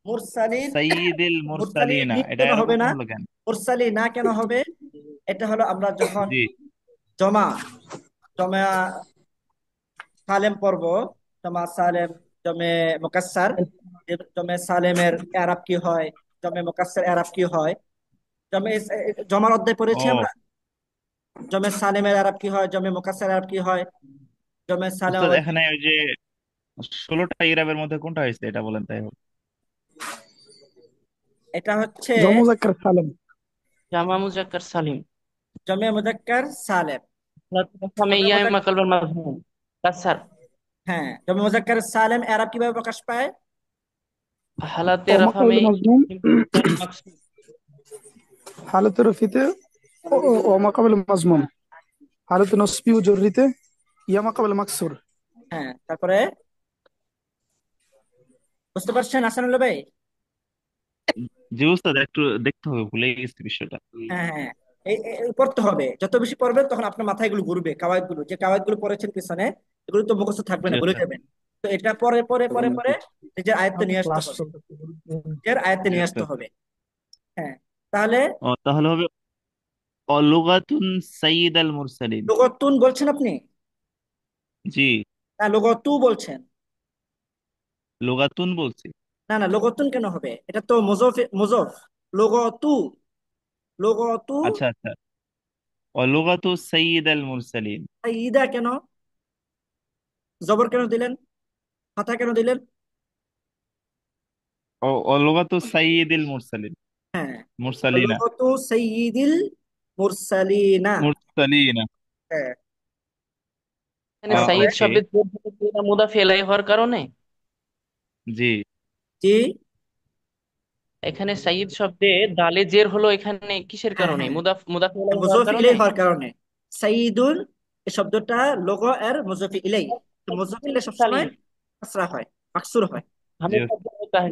মুরসালিন। সাইয়্যিদুল মুরসালিন মুরসালিনা, দিন এটা কেন হবে এরকম না? হলো কেন? মুরসালিনা কেন হবে? এটা হলো আমরা যখন জি। জমা জমা সালেম পড়ব, জমা সালেম, জমে মুকাসসার, জমে সালেমের এরাব কি হয়, জমে মুকাসসার এরাব কি হয়, জমে জমার অধ্যায় পড়েছি ও আমরা। জমে সালেমের এরাব কি হয়, জমে মুকাসসার এরাব কি হয়, জমে সালেম উস্তাদ আবার কি এখানে হয়? ওই যে 16টা ইরাবের মধ্যে কোনটা হয়েছে এটা বলেন তাই হোক। এটা হচ্ছে জমুজাক্কার সালেম। জামা মুজাক্কার সালিম। জমে মুজাক্কার সালেম। হমে জমে ইয়া মুজাক্কার, মাকাল মাযমুম কাসার। হ্যাঁ, জমে মুজাক্কার সালেম এরাব কিভাবে প্রকাশ পায়? হালাতে ও রাফা মে মাকাবিল মাজমুম। মাকসুদ। হালতে রফিতে ও মাকাবিল মাজমুম। হালতে নসবি ও জররিতে ইয়া মাকাবিল মাকসুর। হ্যাঁ, তারপরে বুঝতে পারছেন আসানুল্লাহ ভাই? জি উস্তাদ, একটু দেখতে হবে, ভুলে গেছি বিষয়টা। হ্যাঁ হ্যাঁ, এই পড়তে হবে। যত বেশি পড়বেন তখন আপনার মাথায় এগুলো ঘুরবে। কাওয়াইদ গুলো, যে কাওয়াইদ গুলো পড়েছেন পিছনে, এগুলো তো মুখস্থ থাকবে জি না, ভুলে উস্তাদ। যাবেন। তো এটা পরে পরে পরে পরে নিজের আয়ত্তে নিয়ে আসতে ক্লাস হবে। চলতেছে। নিজের আয়ত্তে জি নিয়ে আসতে উস্তাদ। হবে। হ্যাঁ, তাহলে ও তাহলে হবে অলুগাতুন সাইয়্যিদাল মুরসালিন। লুগতুন বলছেন আপনি? জি, না, লুগতু বলছেন। লুগাতুন বলছি। না না, লুগতুন কেন হবে? এটা তো মুজফ মুজফ। লুগতু, লুগতু। আচ্ছা আচ্ছা, অলুগাতু সাইয়্যিদাল মুরসালিন। ঈদা কেন? জবর কেন দিলেন? ফাথা কেন দিলেন? ও অলুগাতু সাইয়্যিদিল মুরসালিন। হ্যাঁ, মুরসালিনা। লুগতু সাইয়্যিদিল মুরসালিনা। মুরসালিনা। হ্যাঁ, এখানে সাইয়্যিদ তারপরে ওকে। শব্দের প্রয়োগ হচ্ছে এটা মুদাফ ইলাইহি হওয়ার কারণে। জি। জি। এখানে সাইয়্যিদ শব্দে দালে জের হলো এখানে কিসের হ্যাঁ কারণে? হ্যাঁ, মুদাফ মুদাফ ইলাইহি হওয়ার মুজফি কারণে। ইলাই হওয়ার কারণে। সাইয়্যিদুল, এই শব্দটা লোগো এর মুজফি ইলাই। তো মুজফি সাইয়্যিদুল ইলাই সবসময় মুরসালিন কাসরা হয়, মাকসুর হয়। জি हमेशा जेर होता है।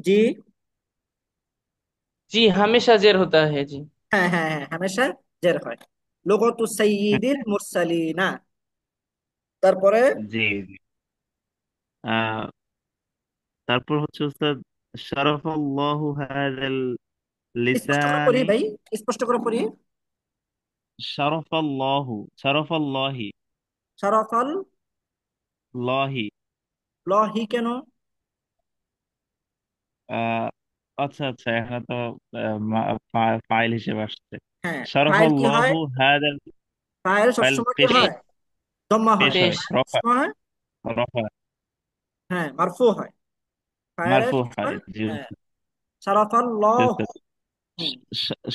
জি। जी हमेशा जेर होता है जी। হ্যাঁ হ্যাঁ হ্যাঁ, হামেশা জের হয়। লুগতু সাইয়্যিদিল মুরসালিনা। তারপরে জি জি। আহ তারপর হচ্ছে উস্তাদ, শারাফাল্লাহু হাযাল স্পষ্ট করে পড়ি লিসানি। ভাই, স্পষ্ট করে পড়ি। শারাফাল্লাহি শারাফাল লাহি। লহি কেন? আহ আচ্ছা আচ্ছা, এখানে তো ফাইল হিসেবে আসছে। হ্যাঁ, ফাইল কি হয়? শারাফাল্লাহু হাযাল। ফাইল ফাইল সবসময় কি পেশ, হয়? জম্মা হয়। পেশ হয়, पेश। রফা। সময় হয়? রফা। হ্যাঁ, মারফু হয়। ফাইল মারফু হয়, সবসময়। জি হ্যাঁ, উস্তাদ। শারাফাল জি লহ। উস্তাদ।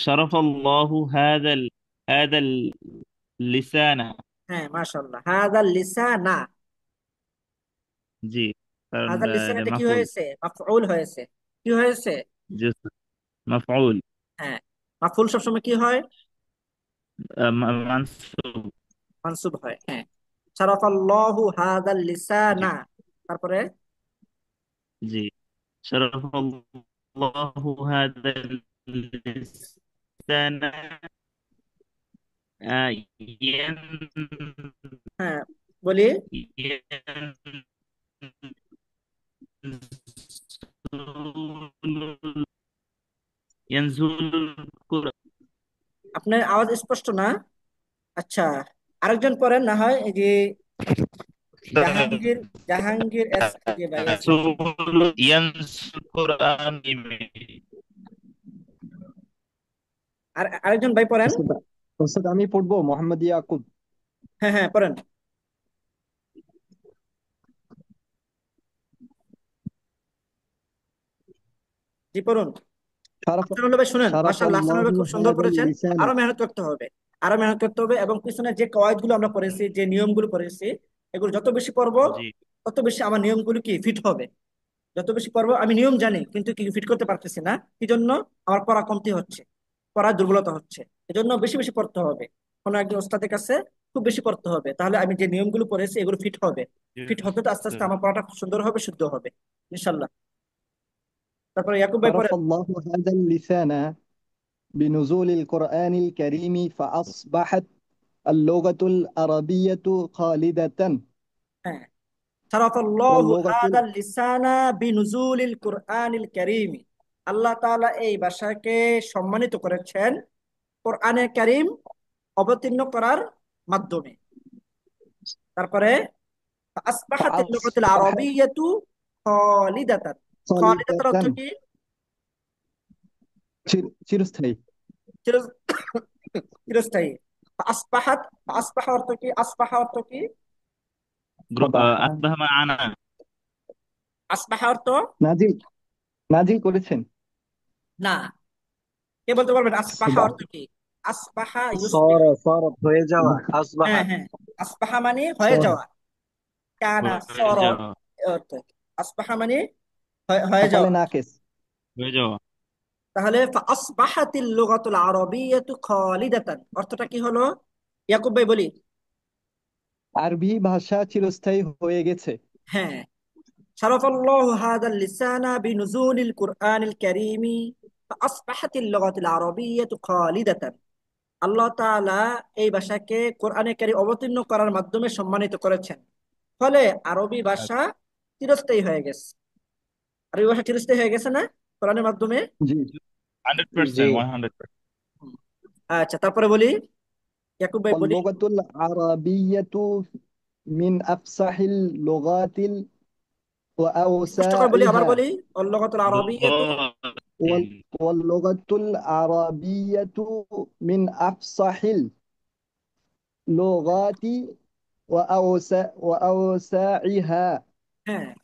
শারাফাল্লাহু হাযাল লিসানা। হ্যাঁ, মাশাআল্লাহ, হাদাল লিসানা। জি, কারণ হাদাল লিসানা, এটা এটা কি মাফউল। হয়েছে? মাফউল হয়েছে। কি হয়েছে? জি উস্তাদ, মাফউল। হ্যাঁ, মাফউল সবসময় কি হয়? মানসুব। মানসুব হয়, হ্যাঁ। শারাফাল্লাহু হাদাল জি লিসানা, তারপরে জি। শারাফাল্লাহু হাদাল লিসানা ইয়ান হ্যাঁ বলি, ইয়ানজুলুল কুরআন। আপনার আওয়াজ স্পষ্ট না। আচ্ছা, আরেকজন পড়েন না হয়, এই যে জাহাঙ্গীর, জাহাঙ্গীর এস, এই যে ভাই আছে। ইয়ানজুলুল কুরআন। আর আরেকজন ভাই পড়েন। ওস্তাদ ওস্তাদ আমি পড়বো মোহাম্মদ ইয়াকুব। হ্যাঁ হ্যাঁ পড়েন। জি পড়ুন। শারাফ হাসানুল্লাহ ভাই শুনেন, মাশাআল্লাহ, হাসানুল্লাহ ভাই শারাফাল্লাহু খুব সুন্দর হাদাল করেছেন। লিসানা। আরো মেহনত করতে হবে, আরো মেহনত করতে হবে, এবং পিছনে যে কওয়ায়েদ গুলো আমরা পড়েছি, যে নিয়মগুলো পড়েছি, এগুলো যত বেশি পড়বো জি তত বেশি আমার নিয়মগুলো কি ফিট হবে। যত বেশি পড়বো, আমি নিয়ম জানি কিন্তু কি ফিট করতে পারতেছি না, কি জন্য? আমার পড়া কমতি হচ্ছে, পড়ার দুর্বলতা হচ্ছে। এজন্য বেশি বেশি পড়তে হবে, কোনো একজন ওস্তাদের কাছে খুব বেশি পড়তে হবে, তাহলে আমি যে নিয়মগুলো পড়েছি এগুলো ফিট হবে। জি। ফিট হতে তো আস্তে আস্তে আমার পড়াটা খুব সুন্দর হবে, শুদ্ধ হবে, ইনশাল্লাহ। তারপরে ইয়াকুব ভাই পড়েন। শারাফাল্লাহু হাদাল লিসানা بنزول القرآن الكريم فأصبحت اللغة العربية خالدة হ্যাঁ, শারাফাল্লাহু واللغة হাদাল লিসানা বিনুজুলিল কুরআনিল কারীম। আল্লাহ তাআলা এই ভাষাকে সম্মানিত করেছেন কোরআনে কারীম অবতীর্ণ করার মাধ্যমে। তারপরে আসবাহাতিল লুগাতুল فأصبحت আরাবিয়াতু খালিদাতান। খালিদাতার অর্থ خالدة কি? চিরস্থায়ী। চির- চিরস্থায়ী। আসবাহাত, আসবাহা অর্থ কি? আসবাহা অর্থ কি? صباح আসবাহ মা'ানা। আসবাহা অর্থ নাজিল নাজিল করেছেন। না, কে বলতে পারবেন আসবাহা সুবাহ অর্থ কি? আসবাহা ইউসবিহু। সরব হয়ে যাওয়া, হ্যাঁ আসবাহাত। হ্যাঁ, আসবাহা মানে হয়ে সর যাওয়া, কানা হয়ে সর যাওয়া। অর্থ। আসবাহা মানে হয়ে আফালে যাওয়া। নাকেস। হয়ে যাওয়া। তাহলে আসবাহাতিল লুগাতুল আরাবিয়াতু খালিদাতান অর্থটা কি হলো? ইয়াকুব ভাই বলি। আরবি ভাষা চিরস্থায়ী হয়ে গেছে। হ্যাঁ, শারাফাল্লাহু হাদাল লিসানা বিনুজুলিল কুরআনিল কারীমি ফাআসবাহাতিল লুগাতুল আরাবিয়াতু খালিদাতান। আল্লাহ তাআলা এই ভাষাকে কোরআনে কারীম অবতীর্ণ করার মাধ্যমে সম্মানিত করেছেন, ফলে আরবি ভাষা চিরস্থায়ী হয়ে গেছে। আরবি ভাষা চিরস্থায়ী হয়ে গেছে না কোরআনের মাধ্যমে? জি। 100%, জি। 100%। হুম। আচ্ছা, তারপরে বলি, ইয়াকুব ভাই বলি। واللغة العربية من أفصح اللغات স্পষ্ট করে বলি, আবার وأوسعها বলি, اللغة العربية। واللغة العربية من أفصح اللغات وأوسعها. হ্যাঁ,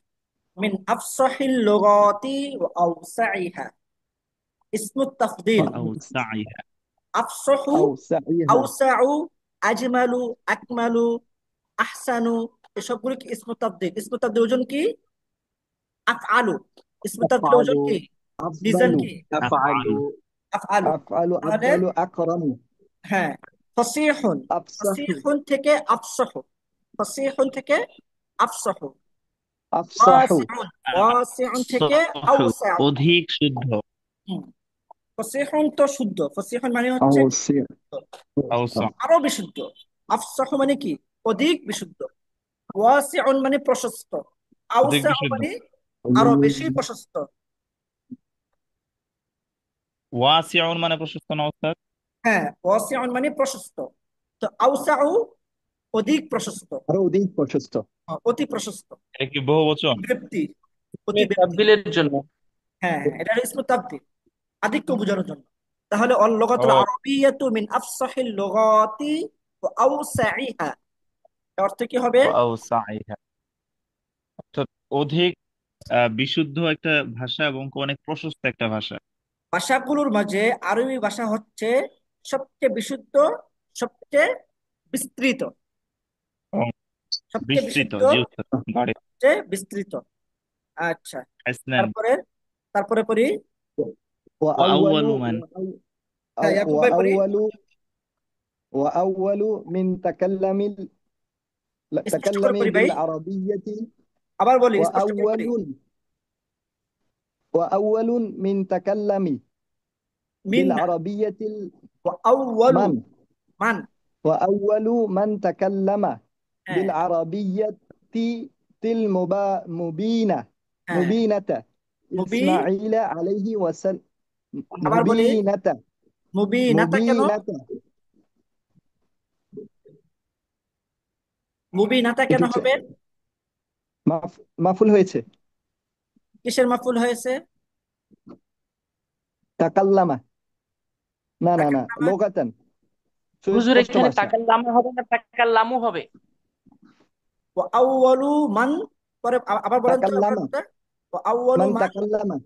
মিন আফসাহিল লুগাতি ওয়া আওসাইহা। ইসমুত তাফদীল। وأوسعها. আফসাহু, أوسعها. আওসাউ, আজমালু, আকমালু, আহসানু, এসবগুলো কি ইসমুত তাফদীল? ইসমুত তাফদীল ওজন কি? আফআলু। ইসমুত তাফদীল ওজন أفعل কি? মিজান أفضل কি? আফআলু। أفعل. আফআলু। أفعل তাহলে أفضل أكرم হ্যাঁ, ফসিহুন, أفصح ফসিহুন থেকে আফসাহু, ফসিহুন থেকে আফসাহু। أفصح ওয়াসিউন, ওয়াসিউন থেকে أفصح. আওসাউ। অধিক শুদ্ধ। হুম, ফসিহুন তো শুদ্ধ, ফসিহুন মানে হচ্ছে أوسع أوسع. আরো বিশুদ্ধ। আফসাহু মানে কি? অধিক বিশুদ্ধ। ওয়াসিউন মানে প্রশস্ত। অধিক আওসাউ বিশুদ্ধ। মানে আরো বেশি প্রশস্ত। ওয়াসিউন মানে প্রশস্ত না ওস্তাদ? হ্যাঁ, ওয়াসিউন মানে প্রশস্ত, তো আওসাউ অধিক প্রশস্ত, আরো অধিক প্রশস্ত। অতি প্রশস্ত, এটা কি বহু বচন? ব্যক্তি, অতি ইসমে ব্যক্তি। তাবদীলের জন্য। হ্যাঁ হ্যাঁ, এটা হলো ইসমুত তাবদীল, আধিক্য বোঝানোর জন্য। তাহলে অল লুগাতুল ও আরাবিয়াতু মিন আফসাহিল লুগাতি ওয়া আওসাইহা, এর অর্থ কি হবে? وأوسعها, অর্থাৎ অধিক বিশুদ্ধ একটা ভাষা এবং অনেক প্রশস্ত একটা ভাষা। ভাষাগুলোর মাঝে আরবি ভাষা হচ্ছে সবচেয়ে বিশুদ্ধ, সবচেয়ে বিস্তৃত, এবং সবচেয়ে বিস্তৃত। বিশুদ্ধ, জি উস্তাদ, গাড়ি। সবচেয়ে বিস্তৃত। আচ্ছা, হাসনান। তারপরে, তারপরে পড়ি। وأول وأول من. হ্যাঁ, ইয়াকুব ভাই পড়ি। وأول وأول من স্পষ্ট تكلم করে পড়ি ভাই, بالعربية আবার বলি, স্পষ্ট করে পড়ি। وأول وأول من تكلم মিন না, بالعربية আউয়ালু, من মান। وأول من تكلم হ্যাঁ بالعربية المبينة হ্যাঁ, مبينة মুবি, إسماعيل عليه وسلم আবার বলি, مبينة মুবিনাতা কেন? مبينة মুবিনাতা এটা কেন হচ্ছে হবে? মাফুল হয়েছে কিসের মাফুল হয়েছে? তাকাল্লামা না না না তাকাল্লামা। লোগাতান হুজুর সুস্পষ্ট এখানে ভাষা তাকাল্লামা হবে না তাকাল্লামু হবে? ওয়া আউয়ালু মান, পরে আবার বলেন তো আপনার তাকাল্লামা কথা। ওয়া আউয়ালু মান মান তাকাল্লামা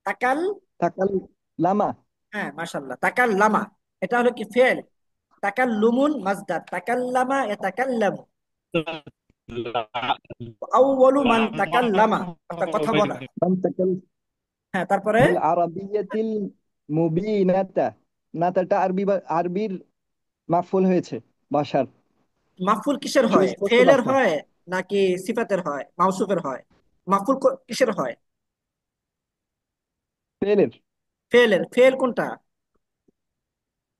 তাকাল, তাকাল্লামা হ্যাঁ মাশাআল্লাহ, তাকাল্লামা এটা হলো কি ফেল, তাকাল্লুমুন মাজদার, তাকাল্লামা ইয়াতাকাল্লামু। ওয়া আউয়ালু মান লামা তাকাল্লামা, অর্থাৎ কথা হবে বলা। মান তাকাল হ্যাঁ, তারপরে বিল আরাবিয়াতিল মুবিনাতা নাতাটা আরবির মাফুল হয়েছে ভাষার মাফুল কিসের হয়? সুস্পষ্ট ফেলের ভাষা হয় নাকি সিফাতের হয়, মাউসুফের হয়? মাফুল কিসের হয়? ফেলের ফেলের। ফেল কোনটা?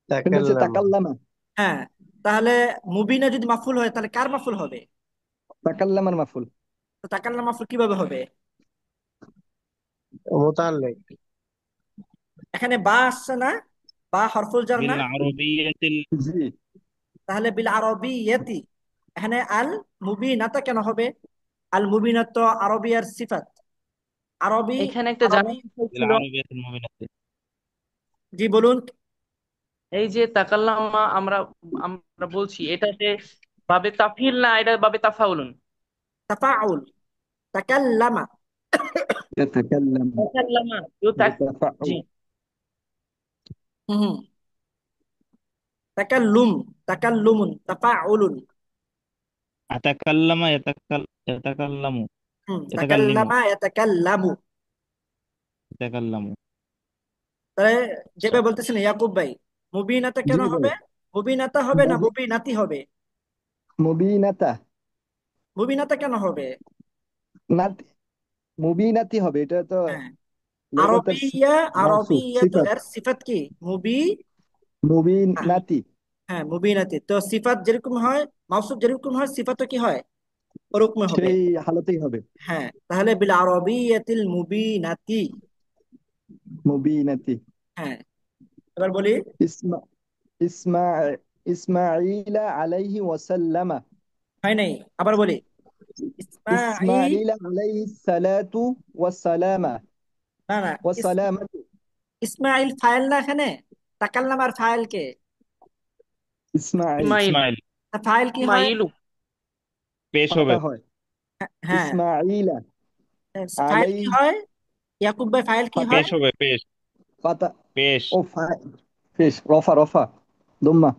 এটা হচ্ছে তাকাল্লামা। তাকাল্লামা হ্যাঁ, তাহলে মুবিনা যদি মাফুল হয় তাহলে কার মাফুল হবে? তাকাল্লামার মাফুল তো তাকাল্লাম মাফুল কিভাবে হবে? মুতাল্লিক এখানে বা আসছে না, বা হরফুল জার বিল না, আরবিয়াতিল জি তাহলে বিল আরবিয়াতি, এখানে আল মুবিনাতা কেন হবে? আল মুবিনাত তো আরবিয়ার সিফাত, আরবি, এখানে একটা আরবি। জানার বিষয় বিল ছিল। আরবিয়াতিল মুবিনাতি। জি বলুন। এই যে তাকাল্লামা আমরা আমরা বলছি এটাতে বাবে তাফিল না এটা বাবে তাফাউলুন? তাফাউল, তাকাল্লামা। يتكلم তাকাল্লামা জি। يتفعل হুম, তাকাল্লুম, তাকাল্লুমুন, তাফাউলুন। আতাকাল্লামা ইয়াতাকাল্লামু ইয়াতাকাল্লিমু তাকাল্লামা ইয়াতাকাল্লামু। ইয়াতাকাল্লামু। তাহলে আচ্ছা, যেভাবে বলতেছেন ইয়াকুব ভাই, মুবিনাতা জি কেন হবে? বলো মুবিনাতা হবে না মুবিনাতি হবে? মুবিনাতা মুবিনাতা কেন হবে? নাতি মুবিনাতি হবে এটা তো হ্যাঁ, লোগতের আরবিয়া, মাউসুফ আরবিয়া তো সিফাত এর সিফাত কি? মুবি, মুবিনাতি হ্যাঁ মুবিনাতি। তো সিফাত যেরকম হয়, মাউসুফ যেরকম হয়, সিফাতও কি হয়? ওরকম হবে। সেই হালতেই হবে হ্যাঁ, তাহলে বিল আরবিয়াতিল মুবিনাতি। মুবিনাতি হ্যাঁ, এবার বলি। ইসমা ইসমা ইসমাঈলা আলাইহি ওয়াসাল্লামা হয় নাই, আবার বলি। ইসমাঈ, ইসমাঈলা আলাইহি সালাতু ওয়াসালামা না না, ওয়াসালামাতু ইসমাইল ফাইল না এখানে, তাকাল্লামার ফাইল কে? ইসমাঈল ইসমাইল, ইসমাইল ফাইল কি হয়? ইসমাইলু। পেশ হবে। ফাতা হয় হ্যাঁ, ইসমাঈলা ফাইল আলাই কি হয়? ইয়াকুব ভাই ফাইল কি ফাতা হয়? পেশ হবে, পেশ ফাতা পেশ। ও ফিস রফা রফা দুম্মা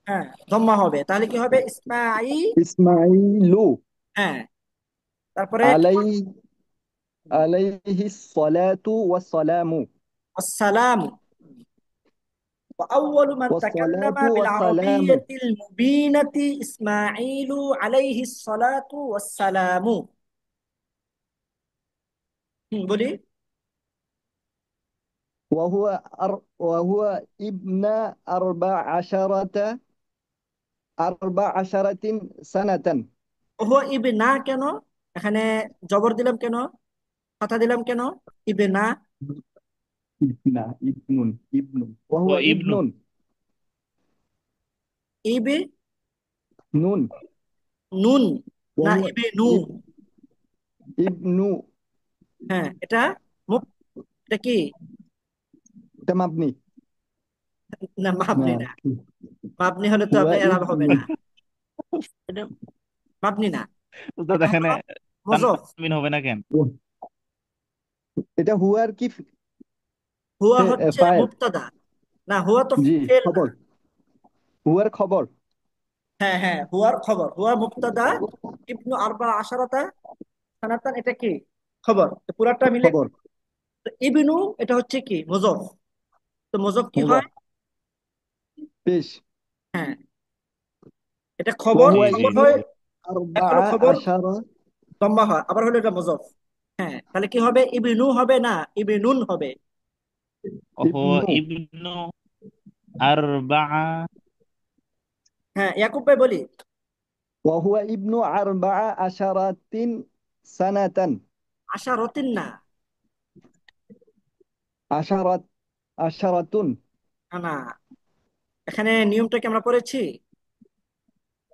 হ্যাঁ, দম্মা হবে, তাহলে কি হবে? ইসমাই, ইসমাঈলু হ্যাঁ, তারপরে কি আলাই বলবো? আলাইহি সালাতু ওয়াসসালামু আসসালাম। وأول من تكلم ওয়াসসালাতু ওয়াসসালামু بالعربية المبينة إسماعيل عليه الصلاة والسلام। বলি। وهو ابن 14 سنة ওহো ইবনা কেন? এখানে জবর দিলাম কেন, কথা দিলাম কেন? ইবনা, ابن وهو ও ইবনু ابن ইব نون নুন, না وهو ইবনু। ابن হ্যাঁ, এটা মুখ, এটা কি? এটা মাবনি না না মাবনি না, মাবনি হলে তো هو আপনার এরাব হবে ابن না। এটা মাবনি না, উস্তাদ, এটা এখানে হলো মুজফ। তানবিন হবে না কেন? এটা হুয়ার কি হুয়া হচ্ছে ফাইল মুবতাদা, না হুয়া তো জি ফেল না। খবর হুয়ার খবর হ্যাঁ হ্যাঁ, হুয়ার খবর, হুয়া মুবতাদা, ইবনু আরবা আশারাতা সানাতান, এটা কি? খবর। তো পুরাটা মিলে খবর তো ইবনু, এটা হচ্ছে কি? মুজফ। তো মুজফ কি হয়? মুজাফ পেশ হ্যাঁ, এটা খবর, জি وهو জি খবর ابن হয়, এক হলো 14 খবর লম্বা হয়, আবার হলো এটা মুজফ। হ্যাঁ, তাহলে কি হবে? ইবনু হবে না, ইবনুন হবে। وهو ابن ابن 4 হ্যাঁ, ইয়াকুব ভাই বলি। وهو ابن 14 سنة আশা রতিন না, 10 10 না না, এখানে নিয়মটা কি আমরা পড়েছি?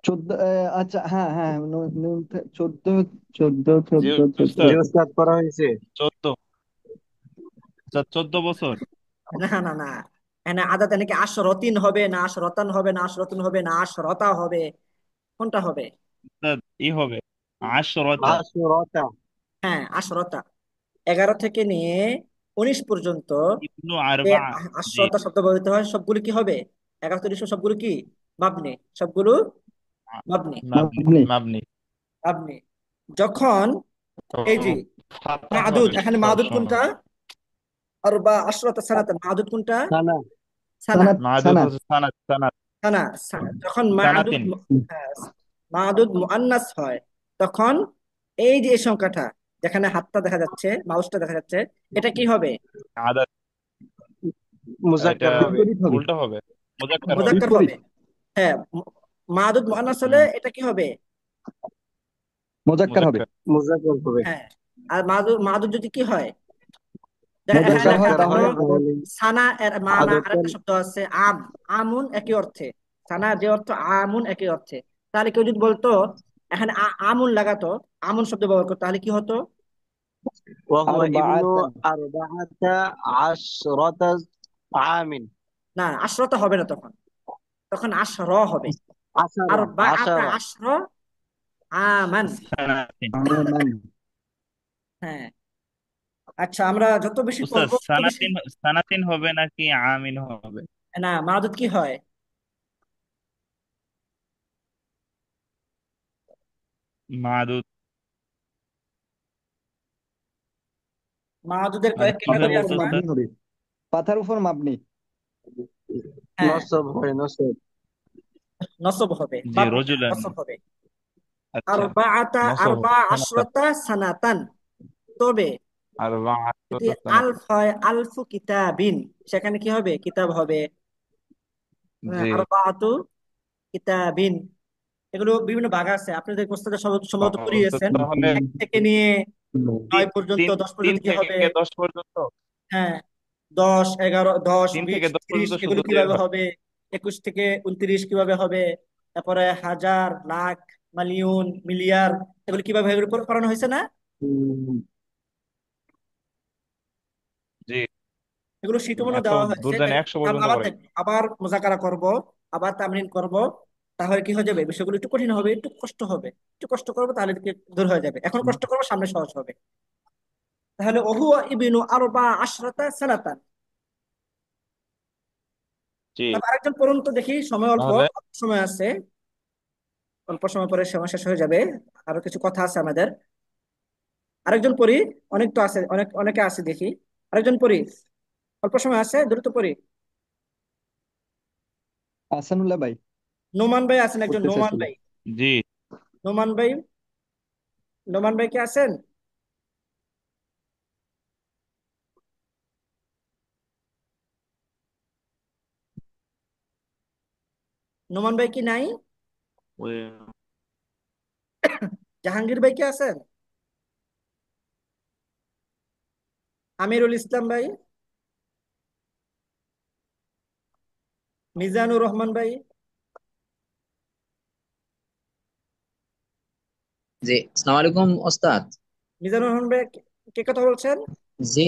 14 আচ্ছা হ্যাঁ হ্যাঁ 14 জি জি উস্তাদ, 14 উস্তাদ করা হয়েছে। 14, উস্তাদ 14 বছর। না না না, এখানে আদাত নাকি আশরতিন হবে না, আশরতান হবে না, আশরতুন হবে না, আশরতা হবে, কোনটা হবে? উস্তাদ হবে 10 আশুরতা। হ্যাঁ, আশরতা। 11 থেকে নিয়ে 19 পর্যন্ত ইবনু যে 4। জি, আশরতা শব্দ ব্যবহৃত হয় সবগুলো কি হবে? 11 থেকে 19 সবগুলো কি মাবনি, সবগুলো মাবনি। মাবনি مبني মাবনি। মাবনি। যখন তো এই যে ফাতাহ মাদুদ, হবে এখানে সব মাদুদ সময়। কোনটা? আর বা আশরাতা সানাতান, মাদুদ কোনটা? সানা। সানা। سنة মাদুদ سنة হচ্ছে সানাত, সানাত, সানা। যখন মাদুদ সানাতিন। হ্যাঁ, মাদুদ মুআন্নাস হয়, তখন এই যে এই সংখ্যাটা, যেখানে হাতটা দেখা যাচ্ছে, মাউসটা দেখা যাচ্ছে, এটা কি হবে? আদাত, এটা মুজাক্কার হবে। বিপরীত হবে উল্টা হবে, মুজাক্কার হবে। মুযাক্কার হবে। বিপরীত হ্যাঁ, মাদুদ মুআন্নাস হলে হুম, এটা কি হবে? মোজাক্কার হবে মুজাক্কার। মুজাক্কার হবে। হ্যাঁ। আর মাদুদ মাদুদ যদি কি হয়? এখানে মোজাক্কার লেখা হয় মুজাক্কার থাকলো হয় তাহলে আদাত তাহলে সানা, এর মানা আদতেন। আরেকটা শব্দ আছে আম। আমুন একই অর্থে, সানা যে অর্থ, আমুন একই অর্থে। তাহলে কেউ যদি বলতো এখানে আমুন লাগাতো, আমুন শব্দ ব্যবহার করতো, তাহলে কি হতো? وهو ابن আরবাআতান 14 عام। না, আশরতা হবে না তখন, তখন আশর হবে। আর عشرة বাআতা 10 আশর আমান। সানাতিন। আমামান হ্যাঁ। আচ্ছা, আমরা যত বেশি উস্তাদ পড়বো তত বেশি। সানাতিন, সানাতিন হবে নাকি আমিন হবে? না, মাদুদ কি হয়? মাদুদ মাদুদের মানে কয়েক কি পাথার ক্যাটাগরি হবে উপর তো আছে না? উস্তাদ? মাবনি হবে পাথার উপর মাবনি হ্যাঁ, নসব হয়, নসব। নসব হবে, জি মাবনি না, রজুলান। নসব হবে। আর আচ্ছা, বাআতা নসব আরবা হবে সানাতান। আশরতা সানাতান। তবে আর যদি সানাতান। আলফ হয়, আলফু কিতাবিন, সেখানে কি হবে? কিতাব হবে। জি, আরবাআতু কিতাবিন, এগুলো বিভিন্ন ভাগ আছে, আপনাদের কোস্তাদের সম্ভবত উস্তাদ পড়িয়েছেন। তাহলে 1 থেকে নিয়ে তিন 9 পর্যন্ত, তিন 10 তিন পর্যন্ত কি হবে? থেকে 10 পর্যন্ত। হ্যাঁ, 10, 11, 10, তিন 20, থেকে দশ 30 পর্যন্ত এগুলো শুধু জের কিভাবে হয়। হবে? 21 থেকে 29 কিভাবে হবে? তারপরে হাজার, লাখ, মিলিয়ন, মিলিয়ার, এগুলো কিভাবে, এগুলো পড়ানো হয়েছে না? জি, এগুলো শিটমনে এত দেওয়া হয়েছে, বুঝেন তাই 100 আমরা পর্যন্ত আবার করে। দেখবো, আবার মোজাকারা করব, আবার তামরিন করব। তাহলে কি হয়ে যাবে? বিষয়গুলো একটু কঠিন হবে, একটু কষ্ট হবে, একটু কষ্ট করবো তাহলে দূর হয়ে যাবে। এখন কষ্ট করবো, সামনে সহজ হবে। তাহলে ওহুয়া ইবিনু আরবা আশরাতা সানাতান। জি, তারপর আরেকজন পড়ুন তো দেখি, সময় অল্প, তাহলে অল্প সময় আছে, অল্প সময় পরে সময় শেষ হয়ে যাবে, আরো কিছু কথা আছে আমাদের। আরেকজন পড়ি, অনেক তো আছে, অনেকে আছে দেখি। আরেকজন পড়ি, অল্প সময় আছে, দ্রুত পড়ি। আহসানুল্লাহ ভাই নোমান ভাই আছেন একজন, পড়তে নোমান চাইছিল ভাই। জি, নোমান ভাই, নোমান ভাই কে আছেন? নোমান ভাই কি নাই? ওই- জাহাঙ্গীর ভাই কে আছেন? আমিরুল ইসলাম ভাই, মিজানুর রহমান ভাই। জি, আসসালামু আলাইকুম ওস্তাদ। মিজানুর রহমান ভাই, কে কথা বলছেন? জি,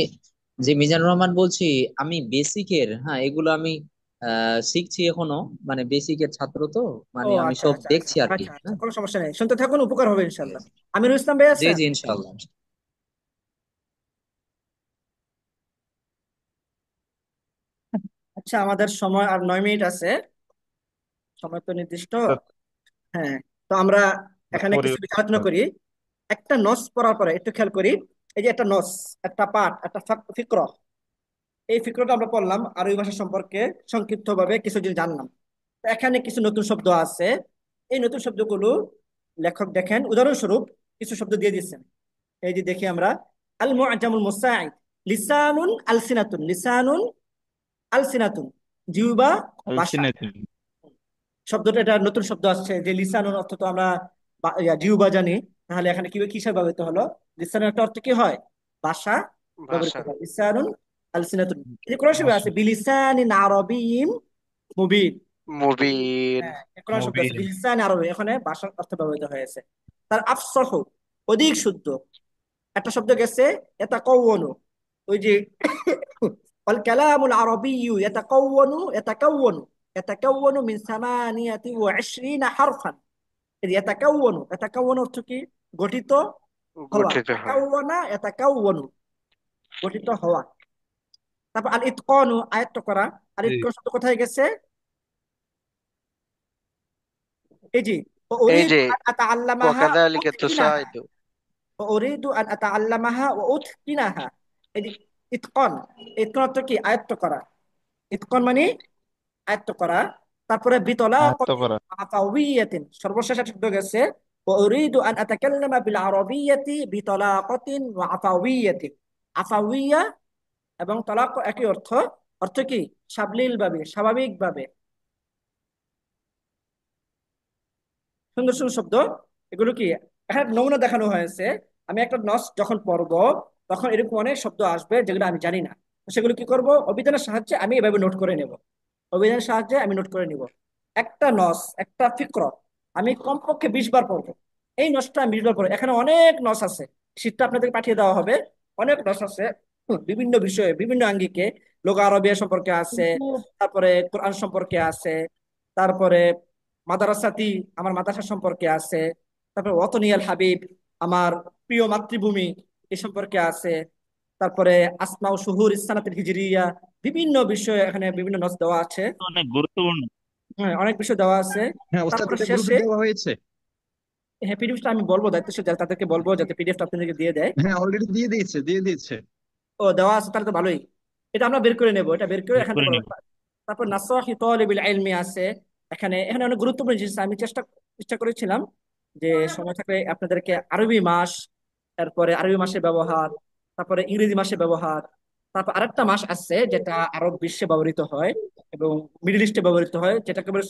জি মিজানুর রহমান বলছি। আমি বেসিকের, হ্যাঁ এগুলো আমি শিখছি এখনো, মানে বেসিকের ছাত্র তো, ও মানে আমি আচ্ছা সব আচ্ছা আচ্ছা দেখছি আর কি। আচ্ছা আচ্ছা, হ্যাঁ, কোনো সমস্যা নেই, শুনতে থাকুন, উপকার হবে ইনশাল্লাহ। আমিরুল ইসলাম ভাই জি আছেন? জি ইনশাআল্লাহ। আচ্ছা, আমাদের সময় আর 9 মিনিট আছে, সময় তো নির্দিষ্ট। হ্যাঁ, তো আমরা এখানে পরে কিছু বিষয় আলোচনা করি। একটা নস পড়ার পরে একটু খেয়াল করি। এই যে একটা নস, একটা পাঠ, একটা ফিক্র, এই ফিক্রটা আমরা পড়লাম, আরবি ভাষা সম্পর্কে সংক্ষিপ্ত ভাবে কিছু জিনিস জানলাম। তো এখানে কিছু নতুন শব্দ আছে, এই নতুন শব্দগুলো লেখক দেখেন উদাহরণস্বরূপ কিছু শব্দ দিয়ে দিচ্ছেন। এই যে দেখি আমরা, আল মুআজামুল মুসাঈদ, লিসানুন আলসিনাতুন, লিসানুন আলসিনাতুন, জিহ্বা ভাষা। আলসিনাতুন। শব্দটা এটা নতুন শব্দ আসছে, যে লিসানুন অর্থ তো আমরা জিহ্বা জানি, তাহলে এখানে কি কিসের ব্যবহৃত হলো? লিসানুন একটা অর্থ কি হয়? ভাষা ব্যবহৃত ভাষা। হয়। লিসানুন আলসিনাতুন, এই কোরআন শরীফে আছে ভাষা। বিলিসানিন আরাবিয়্যিম মুবিন। মুবিন। হ্যাঁ, কোরআন শব্দ আছে মুবিন। বিলিসানি আরবি, এখানে ভাষার অর্থ ব্যবহৃত হয়েছে। তার আফসাহু, অধিক শুদ্ধ। একটা শব্দ গেছে ইয়াতাকাওয়ানু, ওই যে আল কালামুল আরাবিয়্যু ইয়াতাকাওয়ানু, ইয়াতাকাওয়ানু মিন 28 হারফান। এই যে ইয়াতাকাওয়ানু, ইয়াতাকাওয়ানু অর্থ কি? গঠিত হওয়া। গঠিত হয়। তাকাওয়ানা ইয়াতাকাওয়ানু, গঠিত হওয়া। তারপর আল ইতকানু, আয়ত্ত করা। আর জি। ইতকান শব্দ কোথায় গেছে? এই যে এই উরিদু যে আন আতাআল্লামাহা ওয়াকাযালিকা উতকিনাহা, তুসাইদু। উরিদু আন আতাআল্লামাহা ওয়া উতকিনাহা। এই যে ইতকান, ইতকান অর্থ কি? আয়ত্ত করা। ইতকান মানে আয়ত্ত করা। তারপরে আয়ত্ত বিতলাকাতিন করা। আফাউইয়াতিন, সর্বশেষ একটা শব্দ গেছে ওয়া উরিদু আন আতাকাল্লামা বিল আরাবিয়্যাতি বিতলাকাতিন ওয়া আফাউইয়াতিন। আফাউইয়া এবং তলাক একই অর্থ। অর্থ কি? সাবলীল ভাবে, স্বাভাবিক ভাবে। সুন্দর সুন্দর শব্দ। এগুলো কি এখানে নমুনা দেখানো হয়েছে। আমি একটা নস যখন পড়বো, তখন এরকম অনেক শব্দ আসবে যেগুলো আমি জানি না। তো সেগুলো কি করব? অভিধানের সাহায্যে আমি এভাবে নোট করে নেব। অভিধানের সাহায্যে আমি নোট করে নিব। একটা নস, একটা ফিক্র আমি কমপক্ষে 20 বার পড়বো। এই নসটা আমি 20 বার পড়বো। এখানে অনেক নস আছে, শীটটা আপনাদের পাঠিয়ে দেওয়া হবে। অনেক নস আছে, বিভিন্ন বিষয়ে, বিভিন্ন আঙ্গিকে। লোগা আরবিয়া সম্পর্কে আছে, তারপরে কোরআন সম্পর্কে আছে, তারপরে মাদারাসাতি, আমার মাদ্রাসা সম্পর্কে আছে, তারপরে ওয়াতনিয়াল হাবিব, আমার প্রিয় মাতৃভূমি, এ সম্পর্কে আছে। তারপরে আসমা ও শুহুর ইসসানাতুল হিজরিয়া, বিভিন্ন বিষয়ে এখানে বিভিন্ন নস দেওয়া আছে। অনেক গুরুত্বপূর্ণ। হ্যাঁ, অনেক বিষয় দেওয়া আছে। হ্যাঁ ওস্তাদ, তারপরে এটা গ্রুপে শেষে, দেওয়া হয়েছে। হ্যাঁ, পিডিএফটা আমি বলবো, দায়িত্বশীল যারা তাদেরকে বলবো যাতে পিডিএফটা আপনাদেরকে দিয়ে দেয়। হ্যাঁ অলরেডি দিয়ে দিয়েছে। ও দেওয়া আছে, তাহলে তো ভালোই। এটা আমরা বের করে নেবো, এটা বের করে বের এখান করে থেকে নিব। পড়বো। তারপর নাসাহি তালিবিল ইলমি আছে। এখানে এখানে অনেক গুরুত্বপূর্ণ জিনিস আছে। আমি চেষ্টা চেষ্টা করেছিলাম যে সময় থাকলে আপনাদেরকে আরবি মাস, তারপরে আরবি মাসের ব্যবহার, তারপরে ইংরেজি মাসের ব্যবহার, তারপর আরেকটা মাস আছে যেটা আরব বিশ্বে ব্যবহৃত হয় এবং মিডল ইস্টে ব্যবহৃত হয়, যেটাকে বলে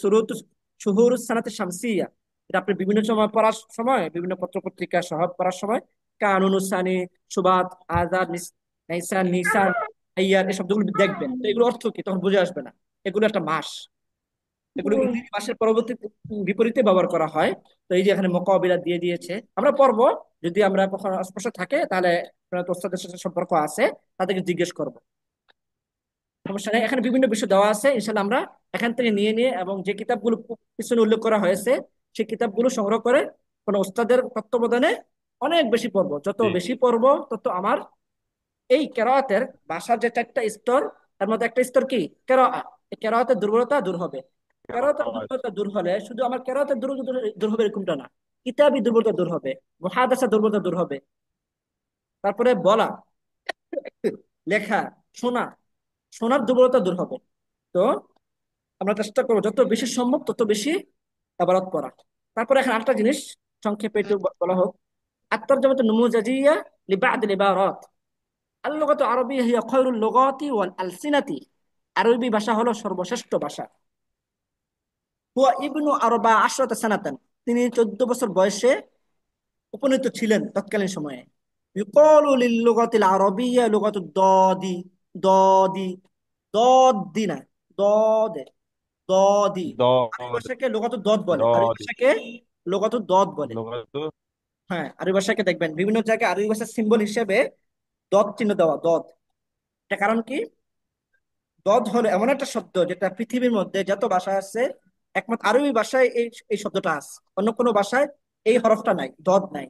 শুহুর সানাতে শামসিয়া। এটা আপনি বিভিন্ন সময় পড়ার সময়, বিভিন্ন পত্র পত্রিকা সহ পড়ার সময় কানুন সানি, সুবাত, আজাদ, নাইসান, নিসান, আইয়ার, এই শব্দগুলো দেখবেন। তো এগুলো অর্থ কি তখন বুঝে আসবে না। এগুলো একটা মাস, এগুলো ইংরেজি মাসের পরবর্তী বিপরীতে ব্যবহার করা হয়। তো এই যে এখানে মোকাবিলা দিয়ে দিয়েছে, আমরা পড়বো। যদি আমরা কখনো অস্পষ্ট থাকে তাহলে আপনারা তো ওস্তাদের সাথে সম্পর্ক আছে, তাদেরকে জিজ্ঞেস করবো, সমস্যা নেই। এখানে বিভিন্ন বিষয় দেওয়া আছে, ইনশাল্লাহ আমরা এখান থেকে নিয়ে নিয়ে এবং যে কিতাবগুলো পিছনে উল্লেখ করা হয়েছে সেই কিতাবগুলো সংগ্রহ করে কোনো ওস্তাদের তত্ত্বাবধানে অনেক বেশি পড়বো। যত জি। বেশি পড়বো তত আমার এই কেরাতের ভাষার যে 4টা স্তর, তার মধ্যে একটা স্তর কি কেরাআ, এই কেরাতের দুর্বলতা দূর হবে। কেরাতের দুর্বলতা দূর হলে শুধু আমার কেরাতের দুর্বলতা দূর হবে এরকমটা না, কিতাবি দুর্বলতা দূর হবে, মুহাদ্দাসা দুর্বলতা দূর হবে। তারপরে বলা, লেখা, শোনা, শোনার দুর্বলতা দূর হবে। তো আমরা চেষ্টা করবো যত বেশি সম্ভব তত বেশি ইবারত পড়া। তারপরে এখানে আরেকটা জিনিস সংক্ষেপে একটু বলা হোক। আত-তারজামাতু নুমুযাজিয়্যা লিবা'দিল ইবারাত। আল-লুগাতু আরাবিয়্যা হিয়া খায়রুল লুগাতি ওয়াল আলসিনাতি। আরবি ভাষা হলো সর্বশ্রেষ্ঠ ভাষা। হুয়া ইবনু আরবা আশরাতা সানাতান, তিনি 14 বছর বয়সে উপনীত ছিলেন তৎকালীন সময়ে। ইউকালু লিল লুগাতিল আরাবিয়্যা লুগাতু দাদি, দাদি, দদি না, দদে, দদি। আরবি দদ। ভাষাকে লুগাতু দদ বলে, আরবি দদ। ভাষাকে লুগাতু দদ বলে। লুগাতু। হ্যাঁ, আরবি ভাষাকে দেখবেন বিভিন্ন জায়গায় আরবি ভাষার সিম্বল হিসেবে দদ চিহ্ন দেওয়া, দদ। এটা কারণ কি? দদ হলো এমন একটা শব্দ যেটা পৃথিবীর মধ্যে যত ভাষা আছে একমাত্র আরবি ভাষায় এই এই শব্দটা আছে। অন্য কোনো ভাষায় এই হরফটা নাই, দদ নাই।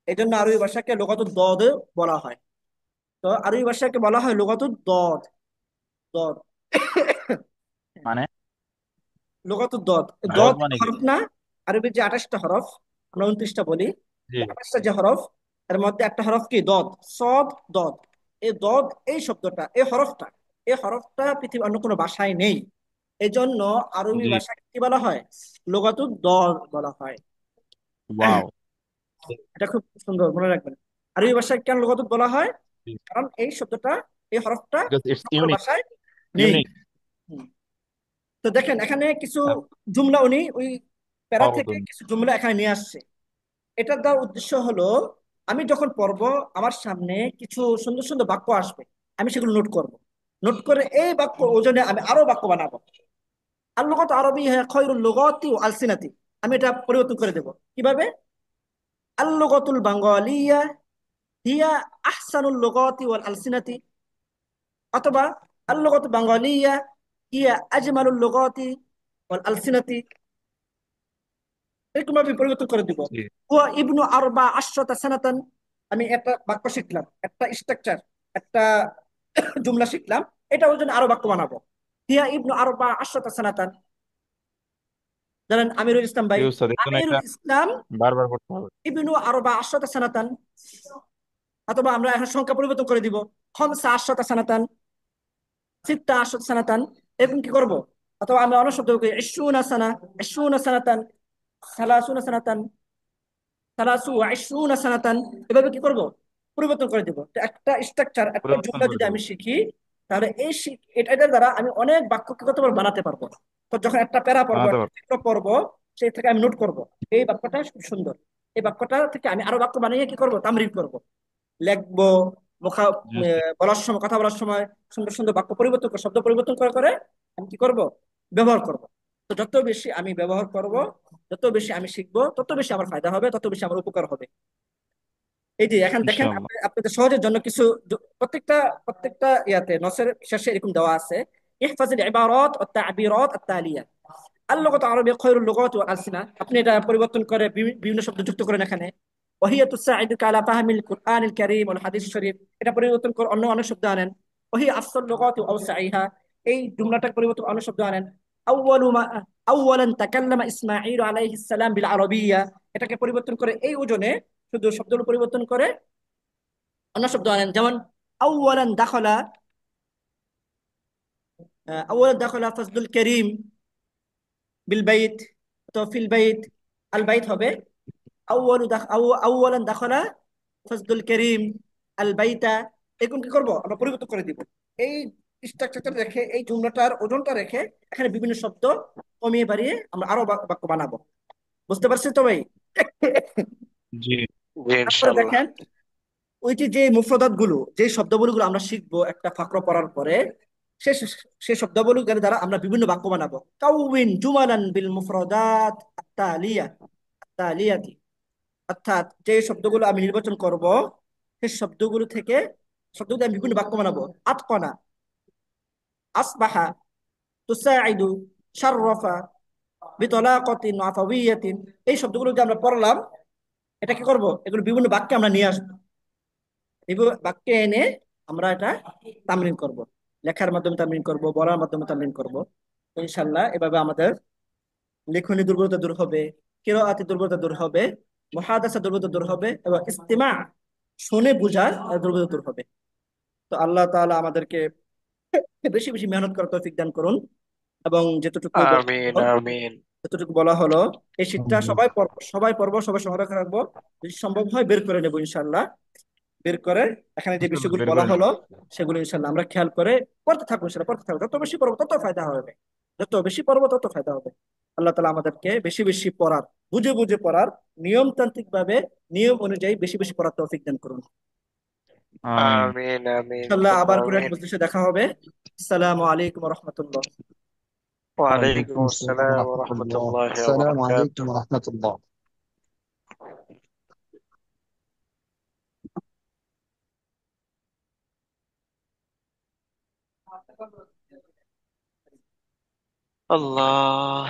এই জন্য আরবি ভাষাকে লুগাতুদ দদ বলা হয়। তো আরবি ভাষাকে বলা হয় লুগাতুদ দদ, দদ। মানে লুগাতুদ দদ, দদ দদ মানে কি? হরফ না। আরবির যে 28টা হরফ, আমরা 29টা বলি, জি। 28টা যে হরফ, এর মধ্যে একটা হরফ কি দদ, সদ, দদ। এই দদ, এই শব্দটা, এই হরফটা, এই হরফটা পৃথিবীর অন্য কোনো ভাষায় নেই। এই জন্য আরবি জি। ভাষাকে কি বলা হয়? লুগাতুদ দর বলা হয়। ওয়াও। এটা খুব সুন্দর, মনে রাখবেন। আরবি ভাষায় কেন লুগাতুদ বলা হয়? কারণ এই শব্দটা, এই হরফটা বিকজ ইটস সকল ইউনিক। ভাষায় নেই। ইউনিক। হুম। তো দেখেন এখানে কিছু জুমলা উনি ওই প্যারা থেকে কিছু জুমলা এখানে নিয়ে আসছে। এটার দেওয়ার উদ্দেশ্য হলো, আমি যখন পড়বো আমার সামনে কিছু সুন্দর সুন্দর বাক্য আসবে, আমি সেগুলো নোট করব। নোট করে এই বাক্য ওজনে আমি আরো বাক্য বানাবো। আর লুগাত আরবি হ্যাঁ খয়রুল লুগাতি ওয়া আলসিনাতি, আমি এটা পরিবর্তন করে দেব। কিভাবে? আল লুগাতুল বাঙ্গালিয়া হিয়া আহসানুল লুগাতি ওয়াল আলসিনাতি, অথবা আল লুগাতুল বাঙ্গালিয়া হিয়া আজমালুল লুগাতি ওয়াল আলসিনাতি। এরকম আমি পরিবর্তন করে দিব। জি। হুয়া ইবনু আরবা আশরাতা সানাতান, আমি একটা বাক্য শিখলাম, একটা স্ট্রাকচার, একটা জুমলা শিখলাম, এটা ওর জন্য আরো বাক্য বানাবো। হিয়া ইবনু আরবা আশরাতা সানাতান, জানেন আমিরুল ইসলাম ভাই, জি উস্তাদ, এর জন্য এটা আমিরুল ইসলাম বারবার পড়তে হবে। ইবনু আরবা আশরাতা সানাতান। অথবা আমরা এখন সংখ্যা পরিবর্তন করে দিব, খমসা আশরাতা সানাতান, সিত্তা আশরাতা সানাতান। এরকম কি করব? অথবা আমরা অন্য শব্দ করি, ইশরুনা সানা, ইশরুনা সানাতান, সালাসুনা সানাতান, সালাসু ওয়া ইশরুনা সানাতান। এভাবে কি করব? পরিবর্তন করে দিব। তো একটা স্ট্রাকচার, একটা পরিবর্তন জুমলা করে যদি দেবো। আমি শিখি, তাহলে এটার দ্বারা আমি অনেক বাক্য কি করতে পারবো? বানাতে পারবো। তো যখন একটা প্যারা পড়বো, বানাতে একটা পারবো। চিত্র পড়বো, সেই থেকে আমি নোট করব এই বাক্যটা খুব সুন্দর। এই বাক্যটা থেকে আমি আরো বাক্য বানিয়ে কি করব? তামরিন করব, লিখবো। মুখা জি উস্তাদ। বলার সময়, কথা বলার সময় সুন্দর সুন্দর বাক্য পরিবর্তন করে, শব্দ পরিবর্তন করে করে আমি কি করব? ব্যবহার করব। তো যত বেশি আমি ব্যবহার করব, যত বেশি আমি শিখবো, তত বেশি আমার ফায়দা হবে, তত বেশি আমার উপকার হবে। এই যে এখন দেখেন, ইনশাআল্লাহ। আপনাদের সহজের জন্য কিছু প্রত্যেকটা প্রত্যেকটা ইয়াতে নসের শেষে এরকম দেওয়া আছে, ইহফাজিল ইবারাত ওয়া তা'বিরাত আত-তালিয়া। আল-লুগাতু আরাবিয়্যা খায়রুল লুগাতি ওয়াল আলসিনা, আপনি এটা পরিবর্তন করে বিভিন্ন শব্দ যুক্ত করেন এখানে। ওয়াহিয়া তুসাইদুকা আলা ফাহমিল কুরআনিল কারীম ওয়াল হাদিস শরীফ, এটা পরিবর্তন করে অন্য অনেক শব্দ আনেন। ওয়াহিয়া আফসাল লুগাতি ওয়া আওসাইহা, এই জুমলাটা পরিবর্তন অনেক শব্দ আনেন। আউয়ালু মা আউয়ালান তাকাল্লামা ইসমাঈল আলাইহিস সালাম বিল আরাবিয়্যা, এটাকে পরিবর্তন করে এই ওজনে শুধু শব্দগুলো পরিবর্তন করে অন্য শব্দ আনেন। যেমন আউয়ালান দাখালা, আউয়ালান দাখালা ফাজলুল করিম বিল বাইত, তো ফিল বাইত, আল বাইত হবে আউয়ালান দাখালা ফাজলুল করিম আল বাইতা। এরকম কি করব? আমরা পরিবর্তন করে দিব। এই স্ট্রাকচারটা রেখে, এই জুমলাটার ওজনটা রেখে এখানে বিভিন্ন শব্দ কমিয়ে বাড়িয়ে আমরা আরো বাক্য বানাবো। বুঝতে পারছি তো ভাই? জি। জি তারপরে ইনশাল্লাহ। দেখেন, ওই যে যে মুফরদাত গুলো, যে শব্দগুলো আমরা শিখবো একটা ফাকরা পড়ার পরে, সে সে শব্দগুলো দ্বারা আমরা বিভিন্ন বাক্য বানাবো। কাউইন জুমালান বিল মুফরদাত আত-তালিয়া, আত-তালিয়াতি, অর্থাৎ যে শব্দগুলো আমি নির্বাচন করব, সেই শব্দগুলো থেকে শব্দগুলো আমি বিভিন্ন বাক্য বানাবো। আতকানা, আসবাহা, তুসাইদু, শাররাফা, বিতলাকাতিন আফাওয়িয়াতিন, এই শব্দগুলো যে আমরা পড়লাম, এটা কি করব? এগুলো বিভিন্ন বাক্যে আমরা নিয়ে আসবো। এই বাক্যে এনে আমরা এটা তামরিন করব, লেখার মাধ্যমে তামরিন করব, বলার মাধ্যমে তামরিন করব। ইনশাল্লাহ এভাবে আমাদের লেখনী দুর্বলতা দূর হবে, কিরাআতি দুর্বলতা দূর হবে, মুহাদাসা দুর্বলতা দূর হবে, এবং ইস্তিমা, শুনে বুঝার দুর্বলতা দূর হবে। তো আল্লাহ তাআলা আমাদেরকে বেশি বেশি মেহনত করার তৌফিক দান করুন। এবং আমিন আমিন। যতটুকু বলা হলো, এই শীটটা সবাই পড়বো, সবাই সংগ্রহ করে রাখবো। যদি সম্ভব হয় বের করে নেবো ইনশাল্লাহ। বের করে এখানে যে ইনশাআল্লাহ বিষয়গুলো বের বলা করে হলো, নেবো। সেগুলো ইনশাল্লাহ আমরা খেয়াল করে পড়তে থাকবো। ইনশাল্লাহ পড়তে থাকবো, যত বেশি পড়বো তত ফায়দা হবে। যত বেশি পড়বো তত ফায়দা হবে। আল্লাহ তাআলা আমাদেরকে বেশি বেশি পড়ার, বুঝে বুঝে পড়ার, নিয়মতান্ত্রিক ভাবে নিয়ম অনুযায়ী বেশি বেশি পড়ার তৌফিক দান করুন। আমিন। আমিন আমিন ইনশাল্লাহ সুম্মা আবার কোনো এক আমিন। মজলিসে দেখা হবে। আসসালামু আলাইকুম ওয়া রাহমাতুল্লাহ। ওয়ালাইকুম ওয়ালাইকুম আসসালাম আসসালাম ওয়া রহমতুল্লাহ। রাহমাতুল্লাহি ওয়া আসসালামু আলাইকুম বারাকাতুহু। রহমতুল্লাহ। আল্লাহ।